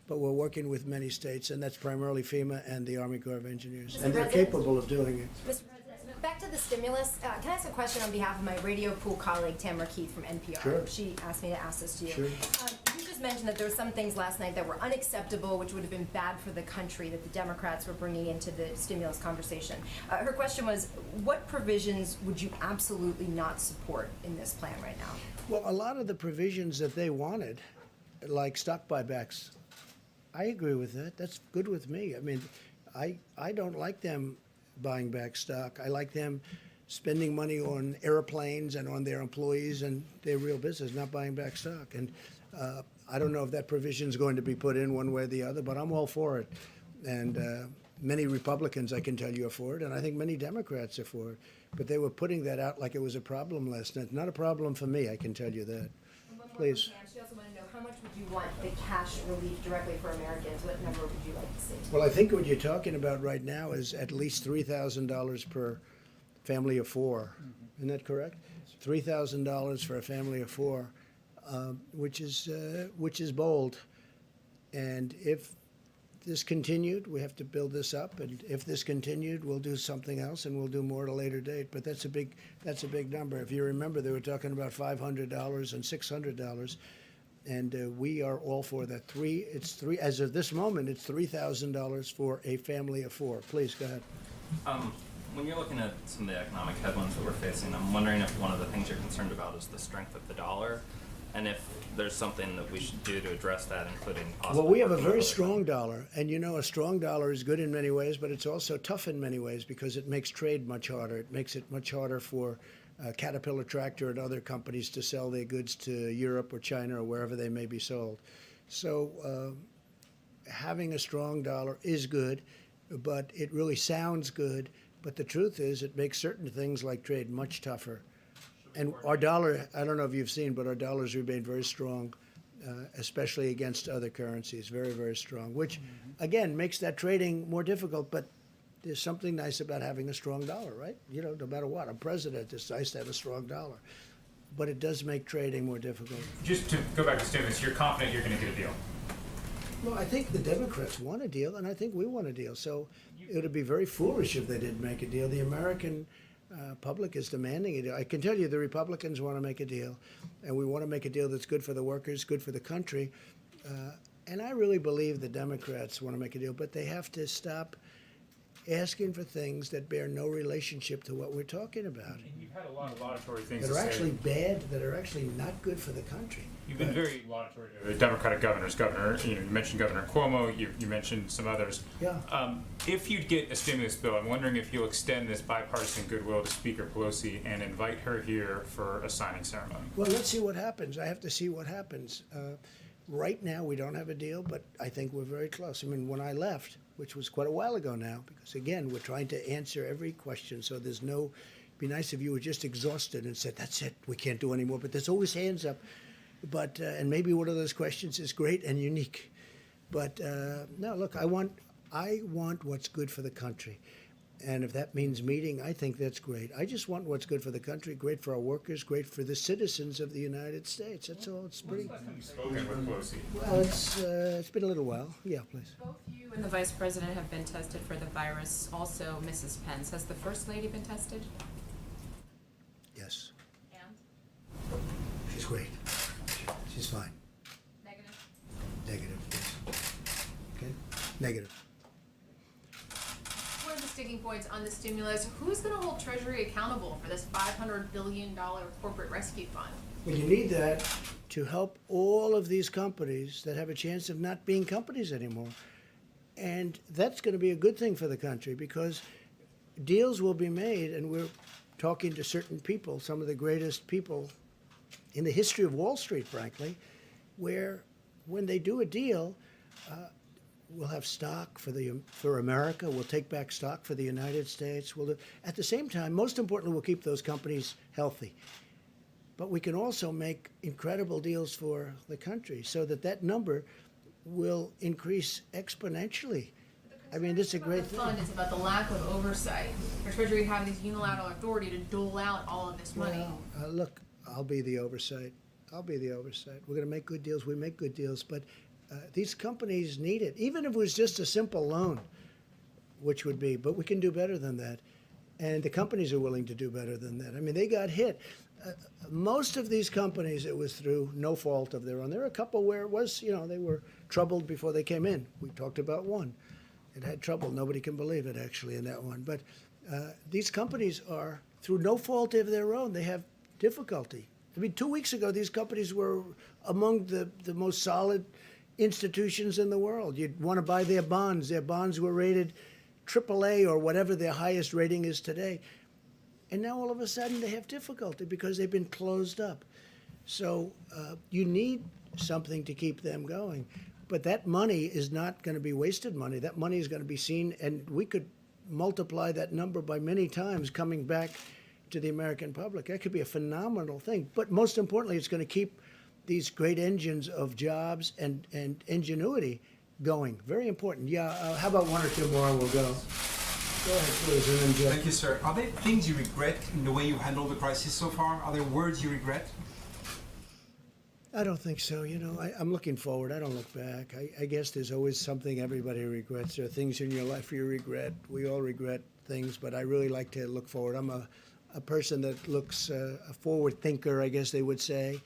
But we're working with many states, and that's primarily FEMA and the Army Corps of Engineers. And they're capable of doing it. Mr. President, back to the stimulus. Can I ask a question on behalf of my radio pool colleague, Tamara Keith from NPR? Sure. She asked me to ask this to you. Sure. You just mentioned that there were some things last night that were unacceptable, which would have been bad for the country, that the Democrats were bringing into the stimulus conversation. Her question was, what provisions would you absolutely not support in this plan right now? Well, a lot of the provisions that they wanted, like stock buybacks, I agree with that. That's good with me. I mean, I don't like them buying back stock. I like them spending money on airplanes and on their employees and their real business, not buying back stock. And I don't know if that provision is going to be put in one way or the other, but I'm all for it. And many Republicans, I can tell you, are for it, and I think many Democrats are for it. But they were putting that out like it was a problem last night. Not a problem for me, I can tell you that. Please. She also wanted to know, how much would you want the cash relief directly for Americans? What number would you like to see? Well, I think what you're talking about right now is at least $3,000 per family of four. Isn't that correct? $3,000 for a family of four, which is bold. And if this continued, we have to build this up. And if this continued, we'll do something else, and we'll do more at a later date. But that's a big number. If you remember, they were talking about $500 and $600, and we are all for that. As of this moment, it's $3,000 for a family of four. Please go ahead. When you're looking at some of the economic headwinds that we're facing, I'm wondering if one of the things you're concerned about is the strength of the dollar, and if there's something that we should do to address that, including possibly. Well, we have a very strong dollar, and a strong dollar is good in many ways, but it's also tough in many ways because it makes trade much harder. It makes it much harder for Caterpillar Tractor and other companies to sell their goods to Europe or China or wherever they may be sold. So having a strong dollar is good, but it really sounds good. But the truth is it makes certain things like trade much tougher. And our dollar, I don't know if you've seen, but our dollars remain very strong, especially against other currencies, very, very strong, which, again, makes that trading more difficult. But there's something nice about having a strong dollar, right? No matter what. I'm president, it's nice to have a strong dollar. But it does make trading more difficult. Just to go back to stimulus, you're confident you're going to get a deal? Well, I think the Democrats want a deal, and I think we want a deal. So it would be very foolish if they didn't make a deal. The American public is demanding a deal. I can tell you the Republicans want to make a deal, and we want to make a deal that's good for the workers, good for the country. And I really believe the Democrats want to make a deal, but they have to stop asking for things that bear no relationship to what we're talking about. And you've had a lot of laudatory things That to are say. actually bad, that are actually not good for the country. You've been very laudatory to the Democratic governors. You mentioned Governor Cuomo. You mentioned some others. Yeah. If you get a stimulus bill, I'm wondering if you'll extend this bipartisan goodwill to Speaker Pelosi and invite her here for a signing ceremony. Well, let's see what happens. I have to see what happens. Right now, we don't have a deal, but I think we're very close. I mean, when I left, which was quite a while ago now, because again, we're trying to answer every question, so there's no, it'd be nice if you were just exhausted and said, that's it, we can't do any more, but there's always hands up. But, and maybe one of those questions is great and unique. But no, look, I want what's good for the country. And if that means meeting, I think that's great. I just want what's good for the country, great for our workers, great for the citizens of the United States. That's all. It's pretty. Spoken with Pelosi. Well, it's been a little while. Yeah, please. Both you and the Vice President have been tested for the virus. Also, Mrs. Pence. Has the First Lady been tested? Yes. And? She's great. She's fine. Negative? Negative. Yes. Okay. Negative. One of the sticking points on the stimulus, who's going to hold Treasury accountable for this $500 billion corporate rescue fund? Well, you need that to help all of these companies that have a chance of not being companies anymore. And that's going to be a good thing for the country because deals will be made, and we're talking to certain people, some of the greatest people in the history of Wall Street, frankly, where when they do a deal, we'll have stock for America. We'll take back stock for the United States. At the same time, most importantly, we'll keep those companies healthy. But we can also make incredible deals for the country so that number will increase exponentially. I mean, this is a great thing. It's about the lack of oversight for Treasury having this unilateral authority to dole out all of this money. Well, look, I'll be the oversight. I'll be the oversight. We're going to make good deals. We make good deals, but these companies need it. Even if it was just a simple loan, which would be, but we can do better than that. And the companies are willing to do better than that. I mean, they got hit. Most of these companies, it was through no fault of their own. There are a couple where it was, they were troubled before they came in. We talked about one. It had trouble. Nobody can believe it, actually, in that one. But these companies are, through no fault of their own, they have difficulty. I mean, 2 weeks ago, these companies were among the most solid institutions in the world. You'd want to buy their bonds. Their bonds were rated AAA or whatever their highest rating is today. And now all of a sudden they have difficulty because they've been closed up. So you need something to keep them going. But that money is not going to be wasted money. That money is going to be seen, and we could multiply that number by many times coming back to the American public. That could be a phenomenal thing. But most importantly, it's going to keep these great engines of jobs and ingenuity going. Very important. Yeah, how about one or two more and we'll go. Go ahead, please, and then Jeff. Thank you, sir. Are there things you regret in the way you handled the crisis so far? Are there words you regret? I don't think so. I'm looking forward. I don't look back. I guess there's always something everybody regrets. There are things in your life you regret. We all regret things, but I really like to look forward. I'm a person that looks a forward thinker, I guess they would say.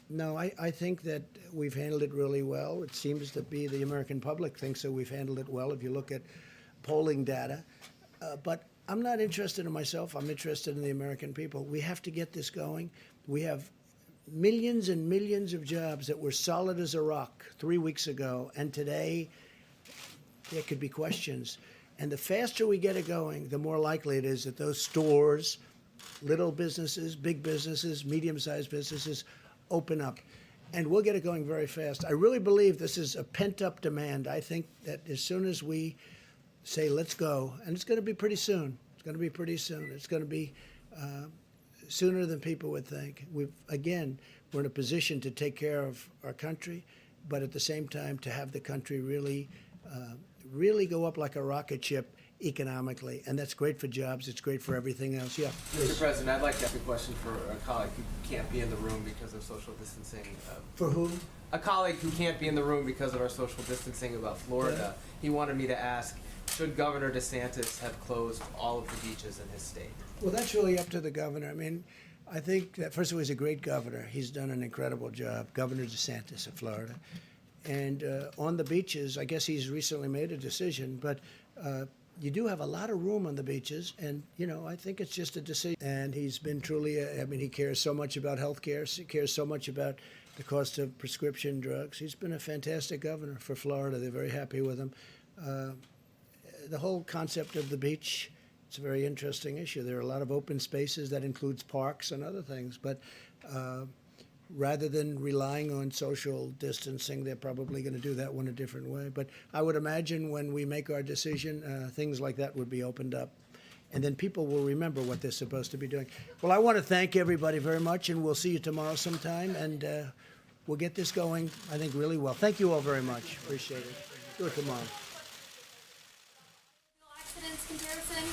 No, I think that we've handled it really well. It seems to be the American public thinks that we've handled it well if you look at polling data. But I'm not interested in myself. I'm interested in the American people. We have to get this going. We have millions and millions of jobs that were solid as a rock 3 weeks ago, and today there could be questions. And the faster we get it going, the more likely it is that those stores, little businesses, big businesses, medium-sized businesses open up. And we'll get it going very fast. I really believe this is a pent-up demand. I think that as soon as we say, let's go, and it's going to be pretty soon. It's going to be pretty soon. It's going to be sooner than people would think. We're in a position to take care of our country, but at the same time to have the country really go up like a rocket ship economically, and that's great for jobs. It's great for everything else. Yeah. Mr. President, I'd like to ask a question for a colleague who can't be in the room because of social distancing. For whom? A colleague who can't be in the room because of our social distancing about Florida. Yeah. He wanted me to ask, should Governor DeSantis have closed all of the beaches in his state? Well, that's really up to the governor. I mean, I think that, first of all, he's a great governor. He's done an incredible job, Governor DeSantis of Florida. And on the beaches, I guess he's recently made a decision, but you do have a lot of room on the beaches, and, you know, I think it's just a decision. And he's been truly, I mean, he cares so much about health care, he cares so much about the cost of prescription drugs. He's been a fantastic governor for Florida. They're very happy with him. The whole concept of the beach, it's a very interesting issue. There are a lot of open spaces that includes parks and other things, but rather than relying on social distancing, they're probably going to do that one a different way. But I would imagine when we make our decision, things like that would be opened up. And then people will remember what they're supposed to be doing. Well, I want to thank everybody very much, and we'll see you tomorrow sometime, and we'll get this going, I think, really well. Thank you all very much. Appreciate it. Do it tomorrow. Accidents comparison.